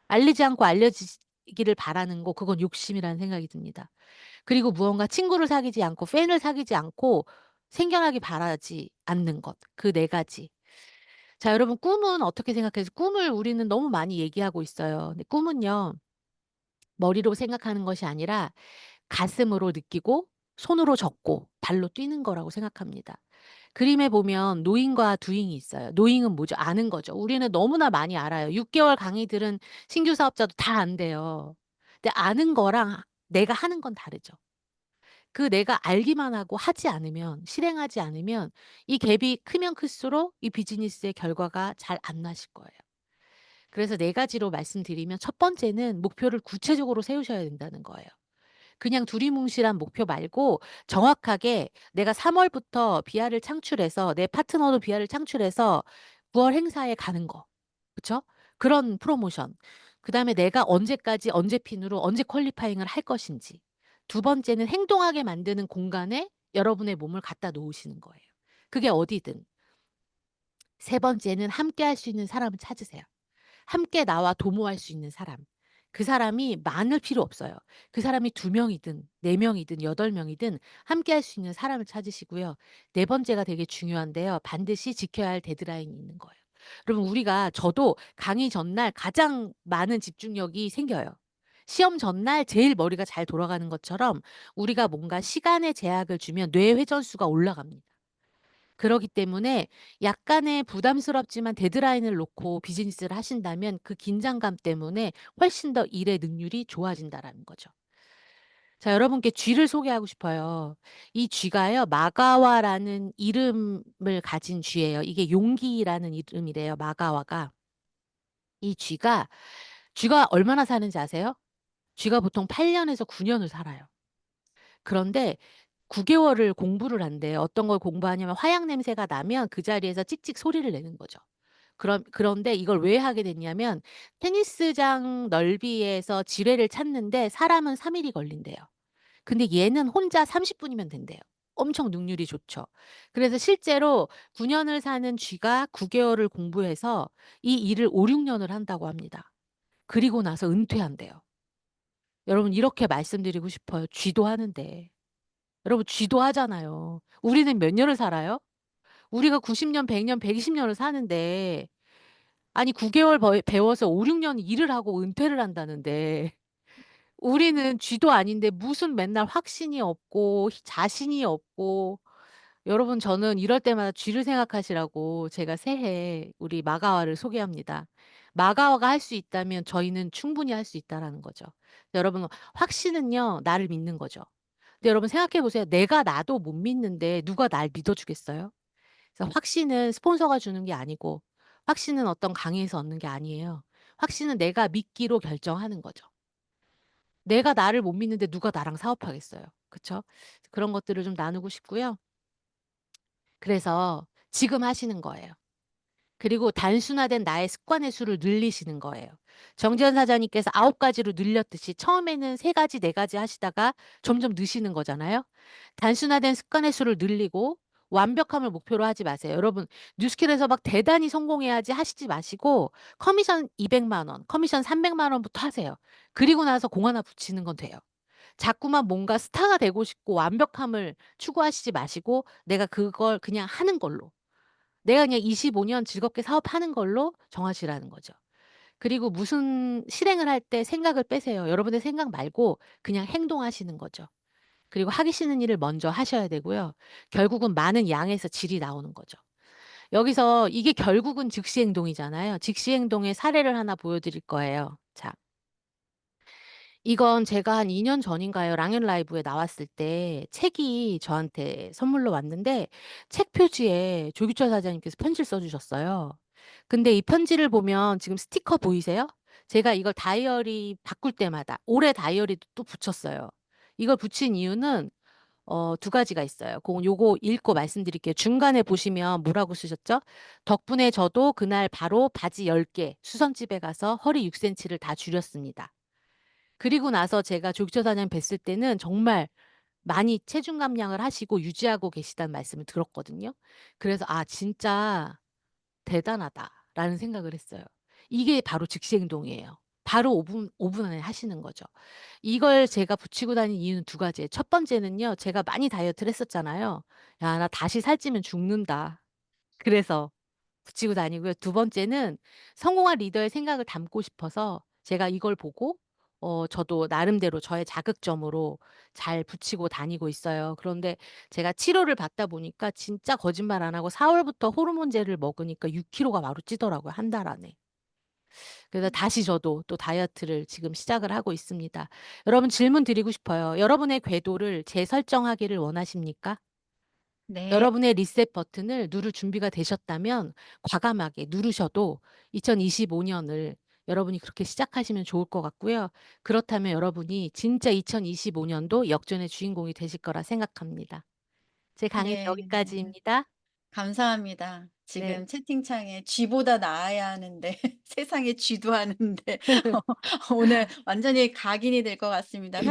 알리지 않고 알려지기를 바라는 거 그건 욕심이라는 생각이 듭니다. 그리고 무언가 친구를 사귀지 않고 팬을 사귀지 않고 생겨나기 바라지 않는 것. 그 네 가지. 자, 여러분 꿈은 어떻게 생각해서 꿈을 우리는 너무 많이 얘기하고 있어요. 근데 꿈은요. 머리로 생각하는 것이 아니라 가슴으로 느끼고 손으로 적고 발로 뛰는 거라고 생각합니다. 그림에 보면 노잉과 두잉이 있어요. 노잉은 뭐죠? 아는 거죠. 우리는 너무나 많이 알아요. 6개월 강의 들은 신규 사업자도 다 안돼요. 근데 아는 거랑 내가 하는 건 다르죠. 그 내가 알기만 하고 하지 않으면, 실행하지 않으면 이 갭이 크면 클수록 이 비즈니스의 결과가 잘 안 나실 거예요. 그래서 네 가지로 말씀드리면 첫 번째는 목표를 구체적으로 세우셔야 된다는 거예요. 그냥 두리뭉실한 목표 말고 정확하게 내가 3월부터 비아를 창출해서 내 파트너도 비아를 창출해서 9월 행사에 가는 거. 그쵸? 그런 프로모션. 그다음에 내가 언제까지 언제 핀으로 언제 퀄리파잉을 할 것인지. 두 번째는 행동하게 만드는 공간에 여러분의 몸을 갖다 놓으시는 거예요. 그게 어디든. 세 번째는 함께 할 수 있는 사람을 찾으세요. 함께 나와 도모할 수 있는 사람. 그 사람이 많을 필요 없어요. 그 사람이 2명이든 4명이든 8명이든 함께 할 수 있는 사람을 찾으시고요. 네 번째가 되게 중요한데요. 반드시 지켜야 할 데드라인이 있는 거예요. 여러분 저도 강의 전날 가장 많은 집중력이 생겨요. 시험 전날 제일 머리가 잘 돌아가는 것처럼 우리가 뭔가 시간의 제약을 주면 뇌 회전수가 올라갑니다. 그러기 때문에 약간의 부담스럽지만 데드라인을 놓고 비즈니스를 하신다면 그 긴장감 때문에 훨씬 더 일의 능률이 좋아진다라는 거죠. 자, 여러분께 쥐를 소개하고 싶어요. 이 쥐가요, 마가와라는 이름을 가진 쥐예요. 이게 용기라는 이름이래요, 마가와가. 이 쥐가 얼마나 사는지 아세요? 쥐가 보통 8년에서 9년을 살아요. 그런데 9개월을 공부를 한대요. 어떤 걸 공부하냐면 화약 냄새가 나면 그 자리에서 찍찍 소리를 내는 거죠. 그런데 이걸 왜 하게 됐냐면 테니스장 넓이에서 지뢰를 찾는데 사람은 3일이 걸린대요. 근데 얘는 혼자 30분이면 된대요. 엄청 능률이 좋죠. 그래서 실제로 9년을 사는 쥐가 9개월을 공부해서 이 일을 5, 6년을 한다고 합니다. 그리고 나서 은퇴한대요. 여러분 이렇게 말씀드리고 싶어요. 쥐도 하는데. 여러분 쥐도 하잖아요. 우리는 몇 년을 살아요? 우리가 90년, 100년, 120년을 사는데 아니 9개월 배워서 5-6년 일을 하고 은퇴를 한다는데 우리는 쥐도 아닌데 무슨 맨날 확신이 없고 자신이 없고 여러분 저는 이럴 때마다 쥐를 생각하시라고 제가 새해 우리 마가와를 소개합니다. 마가와가 할 수 있다면 저희는 충분히 할 수 있다라는 거죠. 여러분 확신은요 나를 믿는 거죠. 근데 여러분 생각해 보세요. 내가 나도 못 믿는데 누가 날 믿어 주겠어요? 그래서 확신은 스폰서가 주는 게 아니고 확신은 어떤 강의에서 얻는 게 아니에요. 확신은 내가 믿기로 결정하는 거죠. 내가 나를 못 믿는데 누가 나랑 사업하겠어요. 그쵸? 그런 것들을 좀 나누고 싶고요. 그래서 지금 하시는 거예요. 그리고 단순화된 나의 습관의 수를 늘리시는 거예요. 정지현 사장님께서 9가지로 늘렸듯이 처음에는 3가지, 4가지 하시다가 점점 느시는 거잖아요. 단순화된 습관의 수를 늘리고 완벽함을 목표로 하지 마세요. 여러분 뉴스킬에서 막 대단히 성공해야지 하시지 마시고 커미션 200만 원, 커미션 300만 원부터 하세요. 그리고 나서 공 하나 붙이는 건 돼요. 자꾸만 뭔가 스타가 되고 싶고 완벽함을 추구하시지 마시고 내가 그걸 그냥 하는 걸로. 내가 그냥 25년 즐겁게 사업하는 걸로 정하시라는 거죠. 그리고 무슨 실행을 할 때 생각을 빼세요. 여러분의 생각 말고 그냥 행동하시는 거죠. 그리고 하기 싫은 일을 먼저 하셔야 되고요. 결국은 많은 양에서 질이 나오는 거죠. 여기서 이게 결국은 즉시 행동이잖아요. 즉시 행동의 사례를 하나 보여드릴 거예요. 자, 이건 제가 한 2년 전인가요? 랑앤 라이브에 나왔을 때 책이 저한테 선물로 왔는데 책 표지에 조규철 사장님께서 편지를 써 주셨어요. 근데 이 편지를 보면 지금 스티커 보이세요? 제가 이걸 다이어리 바꿀 때마다 올해 다이어리도 또 붙였어요. 이걸 붙인 이유는 2가지가 있어요. 요거 읽고 말씀드릴게요. 중간에 보시면 뭐라고 쓰셨죠? "덕분에 저도 그날 바로 바지 10개 수선집에 가서 허리 6cm를 다 줄였습니다." 그리고 나서 제가 조기철 사장님 뵀을 때는 정말 많이 체중 감량을 하시고 유지하고 계시다는 말씀을 들었거든요. 그래서 '아 진짜 대단하다.'라는 생각을 했어요. 이게 바로 즉시 행동이에요. 바로 5분 안에 하시는 거죠. 이걸 제가 붙이고 다니는 이유는 2가지예요. 첫 번째는요. 제가 많이 다이어트를 했었잖아요. '야 나 다시 살찌면 죽는다.' 그래서 붙이고 다니고요. 2번째는 성공한 리더의 생각을 담고 싶어서 제가 이걸 보고 저도 나름대로 저의 자극점으로 잘 붙이고 다니고 있어요. 그런데 제가 치료를 받다 보니까 진짜 거짓말 안 하고 4 월부터 호르몬제를 먹으니까 6kg가 바로 찌더라고요, 한 달 안에. 그래서 다시 저도 또 다이어트를 지금 시작을 하고 있습니다. 여러분 질문 드리고 싶어요. 여러분의 궤도를 재설정하기를 원하십니까?
네.
여러분의 리셋 버튼을 누를 준비가 되셨다면 과감하게 누르셔도 2025년을 여러분이 그렇게 시작하시면 좋을 것 같고요. 그렇다면 여러분이 진짜 2025년도 역전의 주인공이 되실 거라 생각합니다. 제 강의는
네.
여기까지입니다.
감사합니다.
네.
지금 채팅창에 쥐보다 나아야 하는데 세상에 쥐도 하는데 오늘 완전히 각인이 될 것 같습니다.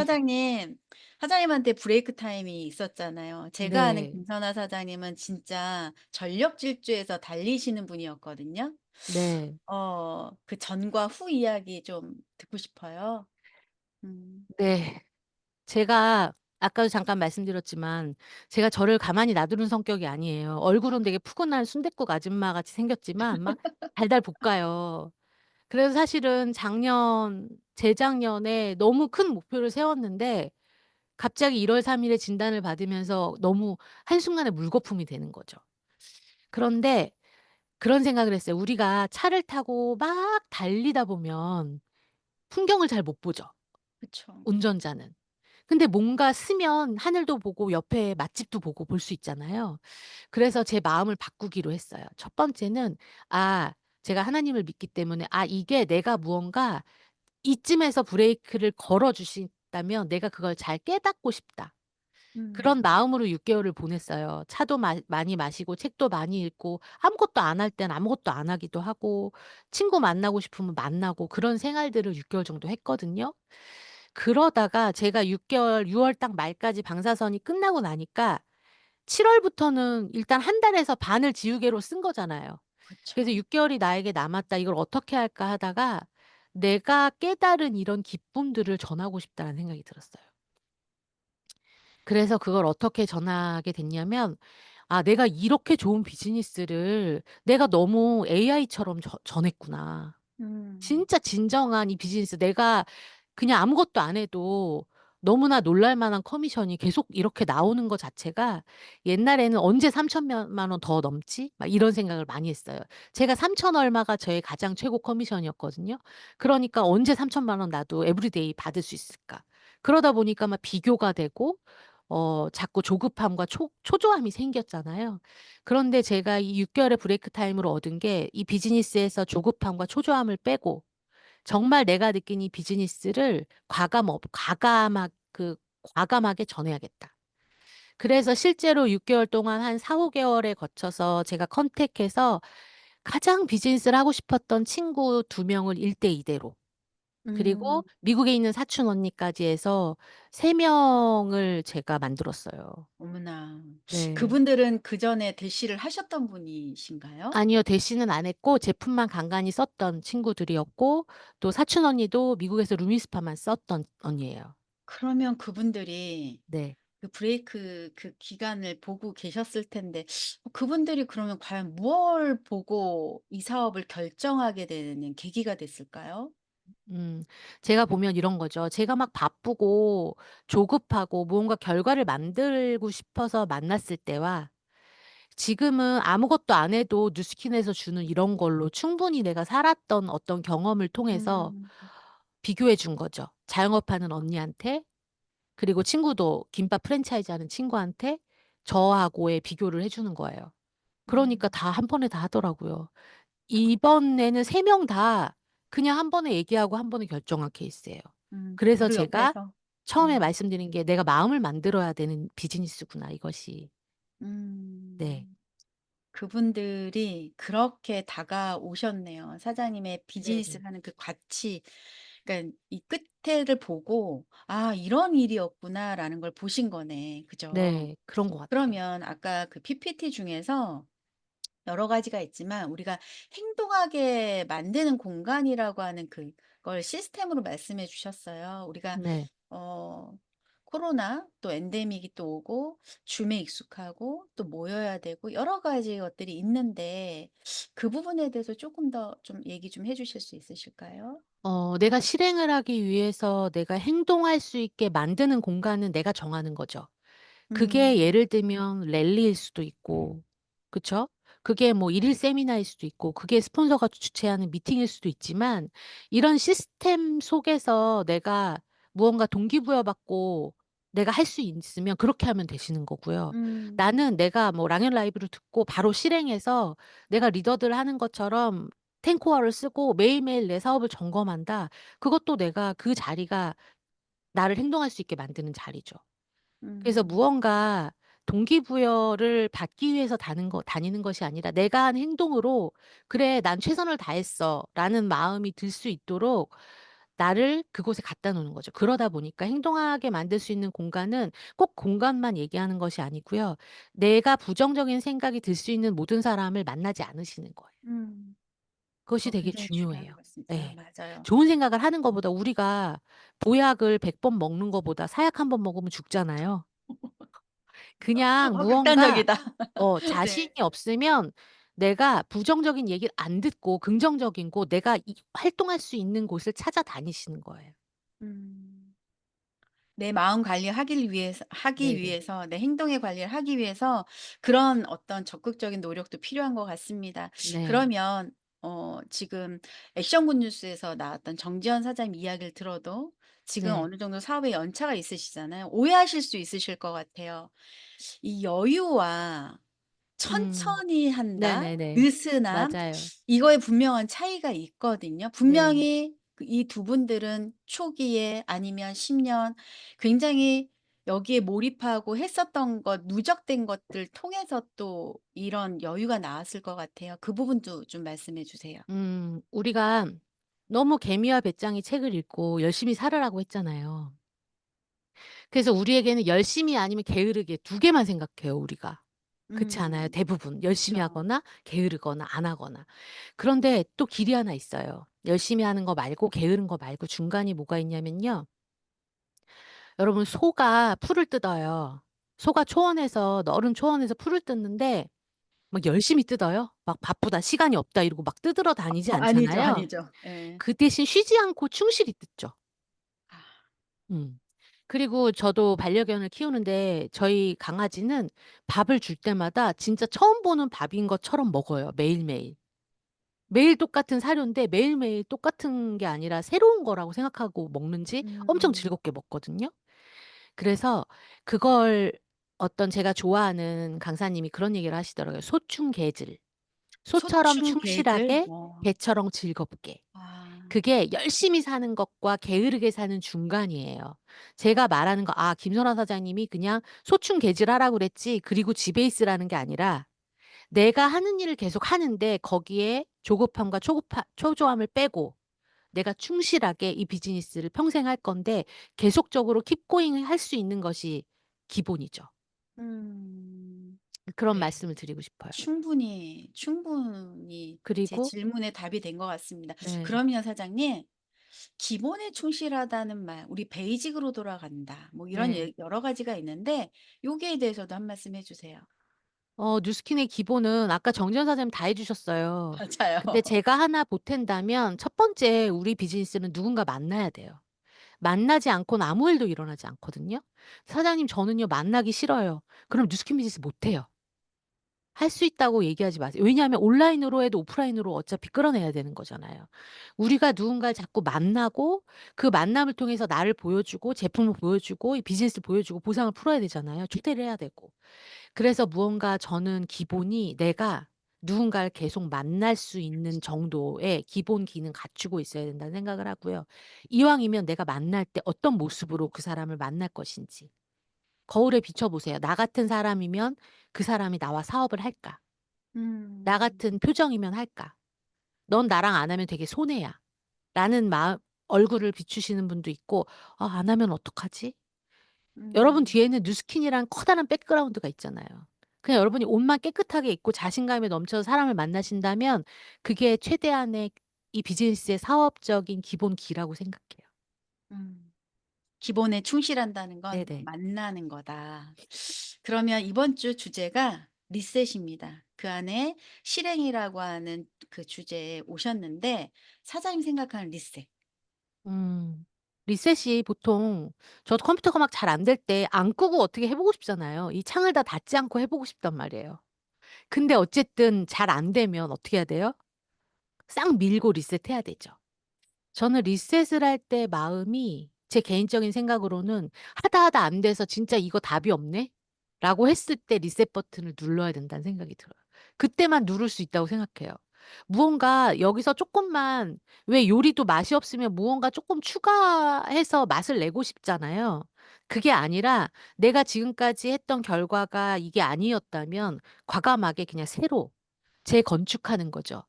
사장님한테 브레이크 타임이 있었잖아요. 제가 아는
네.
김선아 사장님은 진짜 전력 질주해서 달리시는 분이었거든요.
네.
그 전과 후 이야기 좀 듣고 싶어요. 음.
네. 제가 아까도 잠깐 말씀드렸지만 제가 저를 가만히 놔두는 성격이 아니에요. 얼굴은 되게 푸근한 순댓국 아줌마같이 생겼지만 막 달달 볶아요. 그래서 사실은 재작년에 너무 큰 목표를 세웠는데 갑자기 1월 3 일에 진단을 받으면서 너무 한순간에 물거품이 되는 거죠. 그런데 그런 생각을 했어요. 우리가 차를 타고 막 달리다 보면 풍경을 잘 못 보죠,
그쵸.
운전자는. 근데 뭔가 쓰면 하늘도 보고 옆에 맛집도 보고 볼 수 있잖아요. 그래서 제 마음을 바꾸기로 했어요. 첫 번째는 제가 하나님을 믿기 때문에 이게 내가 무언가 이쯤에서 브레이크를 걸어 주신다면 내가 그걸 잘 깨닫고 싶다. 그런
음.
마음으로 6개월을 보냈어요. 차도 많이 마시고 책도 많이 읽고 아무것도 안 할 땐 아무것도 안 하기도 하고 친구 만나고 싶으면 만나고 그런 생활들을 6개월 정도 했거든요. 그러다가 제가 6개월 6월 딱 말까지 방사선이 끝나고 나니까 7 월부터는 일단 한 달에서 반을 지우개로 쓴 거잖아요. 그래서
그쵸.
6개월이 나에게 남았다. 이걸 어떻게 할까 하다가 내가 깨달은 이런 기쁨들을 전하고 싶다는 생각이 들었어요. 그래서 그걸 어떻게 전하게 됐냐면, 아, 내가 이렇게 좋은 비즈니스를 내가 너무 AI처럼 전했구나. 진짜 진정한 이 비즈니스 내가 그냥 아무것도 안 해도 너무나 놀랄 만한 커미션이 계속 이렇게 나오는 것 자체가 옛날에는 '언제 3,000만 원 더 넘지?' 막 이런 생각을 많이 했어요. 제가 3천 얼마가 저의 가장 최고 커미션이었거든요. 그러니까 '언제 3,000만 원 나도 에브리데이 받을 수 있을까?' 그러다 보니까 막 비교가 되고 자꾸 조급함과 초조함이 생겼잖아요. 그런데 제가 이 6 개월의 브레이크 타임으로 얻은 게 이 비즈니스에서 조급함과 초조함을 빼고 정말 내가 느낀 이 비즈니스를 과감하게 전해야겠다. 그래서 실제로 6 개월 동안 한 4-5 개월에 거쳐서 제가 컨택해서 가장 비즈니스를 하고 싶었던 친구 2 명을 1대2 대로,
음.
그리고 미국에 있는 사촌 언니까지 해서 3 명을 제가 만들었어요.
어머나.
네.
그분들은 그전에 대시를 하셨던 분이신가요?
아니요. 대시는 안 했고 제품만 간간히 썼던 친구들이었고, 또 사촌 언니도 미국에서 루미스파만 썼던 언니예요.
그러면 그분들이
네.
그 브레이크 그 기간을 보고 계셨을 텐데 그분들이 그러면 과연 무엇을 보고 이 사업을 결정하게 되는 계기가 됐을까요?
음. 제가 보면 이런 거죠. 제가 막 바쁘고 조급하고 무언가 결과를 만들고 싶어서 만났을 때와, 지금은 아무것도 안 해도 뉴스킨에서 주는 이런 걸로 충분히 내가 살았던 어떤 경험을 통해서
음.
비교해 준 거죠. 자영업하는 언니한테, 그리고 친구도 김밥 프랜차이즈 하는 친구한테 저하고의 비교를 해 주는 거예요. 그러니까
음.
다 한 번에 다 하더라고요. 이번에는 3명 다 그냥 한 번에 얘기하고 한 번에 결정한 케이스예요. 그래서
바로
제가
옆에서.
처음에
음.
말씀드린 게 '내가 마음을 만들어야 되는 비즈니스구나, 이것이.' 네.
음. 그분들이 그렇게 다가오셨네요. 사장님의
네네.
비즈니스 하는 그 가치, 그러니까 이 끝에를 보고 '아 이런 일이었구나.'라는 걸 보신 거네. 그죠?
네. 그런 것 같아요.
그러면 아까 그 PPT 중에서 여러 가지가 있지만 우리가 행동하게 만드는 공간이라고 하는 그걸 시스템으로 말씀해 주셨어요. 우리가
네.
어 코로나 또 엔데믹이 또 오고 줌에 익숙하고 또 모여야 되고 여러 가지 것들이 있는데 그 부분에 대해서 조금 더 좀 얘기 좀 해 주실 수 있으실까요?
내가 실행을 하기 위해서 내가 행동할 수 있게 만드는 공간은 내가 정하는 거죠. 그게
음.
예를 들면 랠리일 수도 있고, 그쵸? 그게 뭐 일일 세미나일 수도 있고, 그게 스폰서가 주최하는 미팅일 수도 있지만, 이런 시스템 속에서 내가 무언가 동기부여받고 내가 할 수 있으면 그렇게 하면 되시는 거고요.
음.
나는 내가 뭐 랑앤 라이브를 듣고 바로 실행해서 내가 리더들 하는 것처럼 탱코어를 쓰고 매일매일 내 사업을 점검한다. 그것도 내가 그 자리가 나를 행동할 수 있게 만드는 자리죠. 그래서
음.
무언가 동기부여를 받기 위해서 다니는 것이 아니라 내가 한 행동으로 '그래 난 최선을 다했어.'라는 마음이 들 수 있도록 나를 그곳에 갖다 놓는 거죠. 그러다 보니까 행동하게 만들 수 있는 공간은 꼭 공간만 얘기하는 것이 아니고요. 내가 부정적인 생각이 들 수 있는 모든 사람을 만나지 않으시는 거예요.
음.
그것이
그거
되게
굉장히 중요한
중요해요.
것 같습니다.
예.
맞아요.
좋은 생각을 하는 것보다, 우리가 보약을 100번 먹는 것보다 사약 한 번 먹으면 죽잖아요. 그냥 무언가
극단적이다.
자신이
네.
없으면 내가 부정적인 얘기를 안 듣고 긍정적인 곳, 내가 활동할 수 있는 곳을 찾아다니시는 거예요.
음. 내 마음 하기
네네.
위해서 내 행동의 관리를 하기 위해서 그런 어떤 적극적인 노력도 필요한 것 같습니다.
네.
그러면 지금 액션굿 뉴스에서 나왔던 정지현 사장님 이야기를 들어도 지금
네.
어느 정도 사업에 연차가 있으시잖아요. 오해하실 수 있으실 것 같아요. 이 여유와
음.
천천히 한다,
네네네.
느슨함,
맞아요.
이거에 분명한 차이가 있거든요.
네.
분명히 이 두 분들은 초기에 아니면 10년 굉장히 여기에 몰입하고 했었던 것 누적된 것들 통해서 또 이런 여유가 나왔을 것 같아요. 그 부분도 좀 말씀해 주세요.
우리가 너무 개미와 배짱이 책을 읽고 열심히 살으라고 했잖아요. 그래서 우리에게는 열심히 아니면 게으르게 두 개만 생각해요, 우리가. 그렇지
음.
않아요? 대부분. 열심히
그쵸.
하거나 게으르거나 안 하거나. 그런데 또 길이 하나 있어요. 열심히 하는 거 말고 게으른 거 말고 중간이 뭐가 있냐면요. 여러분 소가 풀을 뜯어요. 소가 초원에서 너른 초원에서 풀을 뜯는데 막 열심히 뜯어요. 막 바쁘다, 시간이 없다 이러고 막 뜯으러 다니지
아니죠,
않잖아요.
아니죠. 예.
그 대신 쉬지 않고 충실히 뜯죠.
아.
음. 그리고 저도 반려견을 키우는데 저희 강아지는 밥을 줄 때마다 진짜 처음 보는 밥인 것처럼 먹어요, 매일매일. 매일 똑같은 사료인데 매일매일 똑같은 게 아니라 새로운 거라고 생각하고 먹는지 엄청
음.
즐겁게 먹거든요. 그래서 그걸 어떤 제가 좋아하는 강사님이 그런 얘기를 하시더라고요. 소충개질. 소처럼
소충개질?
충실하게 개처럼 즐겁게.
아.
그게 열심히 사는 것과 게으르게 사는 중간이에요. 제가 말하는 거 '아 김선화 사장님이 그냥 소충개질하라고 그랬지 그리고 집에 있으라는 게 아니라 내가 하는 일을 계속 하는데 거기에 조급함과 초조함을 빼고 내가 충실하게 이 비즈니스를 평생 할 건데 계속적으로 킵 고잉 할 수 있는 것이 기본이죠.'
음.
그런
네.
말씀을 드리고 싶어요.
충분히 제
그리고
질문에 답이 된 것 같습니다.
네.
그러면 사장님, 기본에 충실하다는 말, 우리 베이직으로 돌아간다. 뭐 이런
네.
여러 가지가 있는데 요기에 대해서도 한 말씀 해 주세요.
뉴스킨의 기본은 아까 정지현 사장님 다 해 주셨어요.
맞아요.
근데 제가 하나 보탠다면 첫 번째 우리 비즈니스는 누군가 만나야 돼요. 만나지 않고는 아무 일도 일어나지 않거든요. "사장님 저는요 만나기 싫어요." 그럼 뉴스킨 비즈니스 못 해요. 할 수 있다고 얘기하지 마세요. 왜냐하면 온라인으로 해도 오프라인으로 어차피 끌어내야 되는 거잖아요. 우리가 누군가를 자꾸 만나고 그 만남을 통해서 나를 보여주고 제품을 보여주고 이 비즈니스를 보여주고 보상을 풀어야 되잖아요. 초대를 해야 되고. 그래서 무언가 저는 기본이 내가 누군가를 계속 만날 수 있는 정도의 기본 기능 갖추고 있어야 된다는 생각을 하고요. 이왕이면 내가 만날 때 어떤 모습으로 그 사람을 만날 것인지. 거울에 비춰 보세요. 나 같은 사람이면 그 사람이 나와 사업을 할까? 나
음.
같은 표정이면 할까? 넌 나랑 안 하면 되게 손해야. 라는 마음 얼굴을 비추시는 분도 있고 '아 안 하면 어떡하지?' 여러분
음.
뒤에는 뉴스킨이란 커다란 백그라운드가 있잖아요. 그냥 여러분이 옷만 깨끗하게 입고 자신감에 넘쳐서 사람을 만나신다면 그게 최대한의 이 비즈니스의 사업적인 기본 기라고 생각해요.
음. 기본에 충실한다는 건
네네.
만나는 거다. 그러면 이번 주 주제가 리셋입니다. 그 안에 실행이라고 하는 그 주제에 오셨는데 사장님 생각하는 리셋.
음. 리셋이 보통 저도 컴퓨터가 막 잘 안 될 때 안 끄고 어떻게 해 보고 싶잖아요. 이 창을 다 닫지 않고 해 보고 싶단 말이에요. 근데 어쨌든 잘 안 되면 어떻게 해야 돼요? 싹 밀고 리셋해야 되죠. 저는 리셋을 할 때 마음이 제 개인적인 생각으로는 하다 하다 안 돼서 '진짜 이거 답이 없네.'라고 했을 때 리셋 버튼을 눌러야 된다는 생각이 들어요. 그때만 누를 수 있다고 생각해요. 무언가 여기서 쪼끔만 왜 요리도 맛이 없으면 무언가 쪼끔 추가해서 맛을 내고 싶잖아요. 그게 아니라 내가 지금까지 했던 결과가 이게 아니었다면 과감하게 그냥 새로 재건축하는 거죠.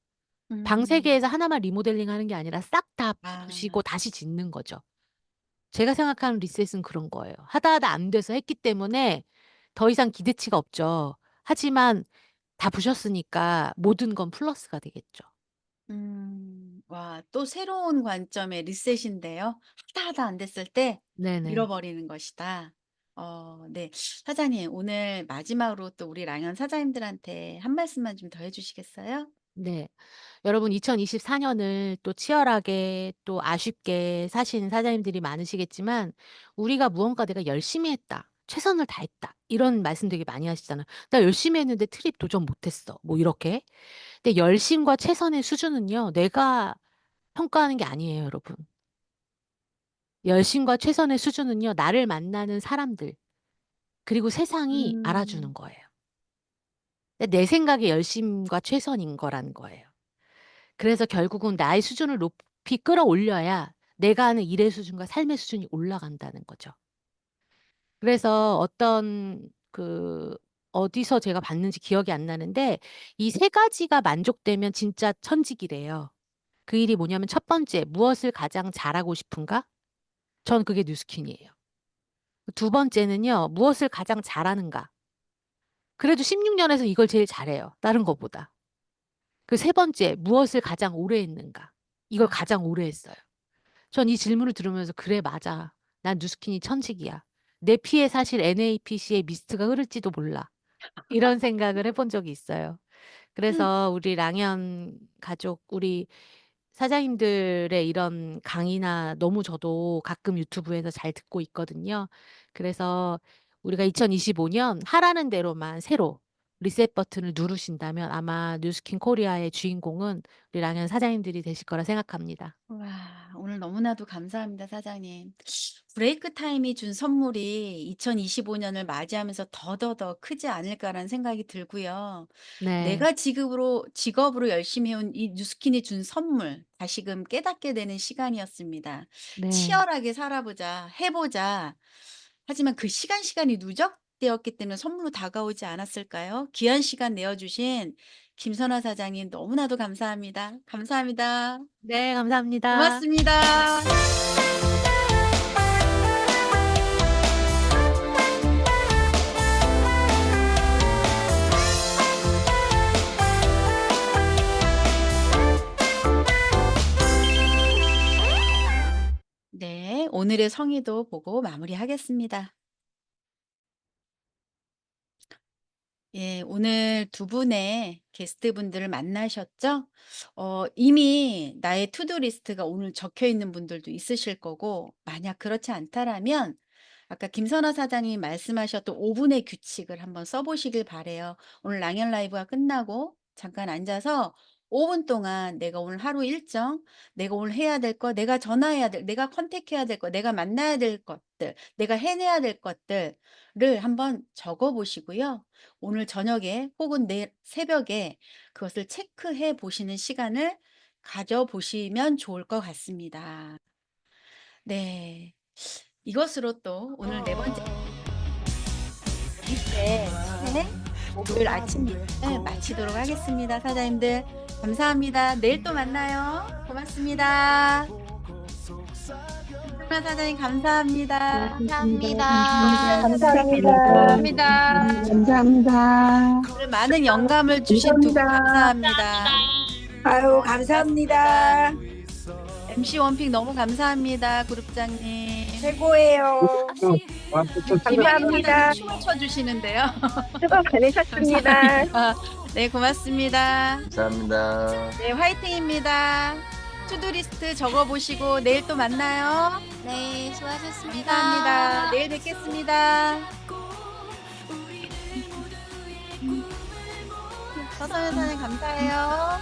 방 3
음.
개에서 하나만 리모델링하는 게 아니라 싹 다 부수시고
아.
다시 짓는 거죠. 제가 생각하는 리셋은 그런 거예요. 하다 하다 안 돼서 했기 때문에 더 이상 기대치가 없죠. 하지만 다 부셨으니까 모든 건 플러스가 되겠죠.
음. 와, 또 새로운 관점의 리셋인데요. 하다 안 됐을 때
네네.
잃어버리는 것이다. 네. 사장님, 오늘 마지막으로 또 우리 랑연 사장님들한테 한 말씀만 좀 더 해 주시겠어요?
네. 여러분 2024 년을 또 치열하게 또 아쉽게 사시는 사장님들이 많으시겠지만 우리가 무언가 '내가 열심히 했다. 최선을 다했다.' 이런 말씀 되게 많이 하시잖아요. '나 열심히 했는데 트립 도전 못 했어.' 뭐 이렇게. 근데 열심과 최선의 수준은요. 내가 평가하는 게 아니에요 여러분. 열심과 최선의 수준은요. 나를 만나는 사람들 그리고 세상이 알아주는
음.
거예요. 내 생각의 열심과 최선인 거라는 거예요. 그래서 결국은 나의 수준을 높이 끌어올려야 내가 하는 일의 수준과 삶의 수준이 올라간다는 거죠. 그래서 어디서 제가 봤는지 기억이 안 나는데 이 세 가지가 만족되면 진짜 천직이래요. 그 일이 뭐냐면 첫 번째 무엇을 가장 잘하고 싶은가? 전 그게 뉴스킨이에요. 두 번째는요. 무엇을 가장 잘하는가? 그래도 16 년에서 이걸 제일 잘해요, 다른 것보다. 그 세 번째 무엇을 가장 오래 했는가? 이걸 가장 오래 했어요. 전 이 질문을 들으면서 '그래 맞아. 난 뉴스킨이 천직이야. 내 피에 사실 NAPC의 미스트가 흐를지도 몰라.' 이런 생각을 해본 적이 있어요. 그래서 우리 랑연 가족, 우리 사장님들의 이런 강의나 너무 저도 가끔 유튜브에서 잘 듣고 있거든요. 그래서 우리가 2025년 하라는 대로만 새로 리셋 버튼을 누르신다면 아마 뉴스킨 코리아의 주인공은 우리 랑연 사장님들이 되실 거라 생각합니다.
와, 오늘 너무나도 감사합니다, 사장님. 브레이크 타임이 준 선물이 2025년을 맞이하면서 더더더 크지 않을까라는 생각이 들고요.
네.
내가 직업으로 열심히 해온 이 뉴스킨이 준 선물, 다시금 깨닫게 되는 시간이었습니다.
네.
치열하게 살아보자, 해보자. 하지만 그 시간이 누적되었기 때문에 선물로 다가오지 않았을까요? 귀한 시간 내어주신 김선화 사장님 너무나도 감사합니다. 감사합니다.
네, 감사합니다.
고맙습니다. 네, 오늘의 성의도 보고 마무리하겠습니다. 예, 오늘 두 분의 게스트분들을 만나셨죠? 이미 나의 투두 리스트가 오늘 적혀 있는 분들도 있으실 거고, 만약 그렇지 않다라면 아까 김선화 사장님이 말씀하셨던 5분의 규칙을 한번 써보시길 바래요. 오늘 랑연 라이브가 끝나고 잠깐 앉아서 5분 동안 내가 오늘 하루 일정, 내가 오늘 해야 될 거, 내가 전화해야 될, 내가 컨택해야 될 거, 내가 만나야 될 것들, 내가 해내야 될 것들을 한번 적어 보시고요. 오늘 저녁에 혹은 내일 새벽에 그것을 체크해 보시는 시간을 가져보시면 좋을 것 같습니다. 네. 이것으로 또 오늘 네 번째 미트의 목요일 아침 미팅을 마치도록 하겠습니다. 사장님들 감사합니다. 내일 또 만나요. 고맙습니다. 김선아 사장님 감사합니다.
감사합니다.
감사합니다.
감사합니다.
오늘 많은 영감을 주신 두 분 감사합니다.
아유, 감사합니다.
MC 원픽 너무 감사합니다. 그룹장님.
최고예요. 감사합니다.
춤을 춰주시는데요.
수고 많으셨습니다.
네, 고맙습니다.
감사합니다.
네, 화이팅입니다. 투두리스트 적어보시고 내일 또 만나요.
네, 수고하셨습니다.
감사합니다. 내일 뵙겠습니다. 서선 회사님 감사해요.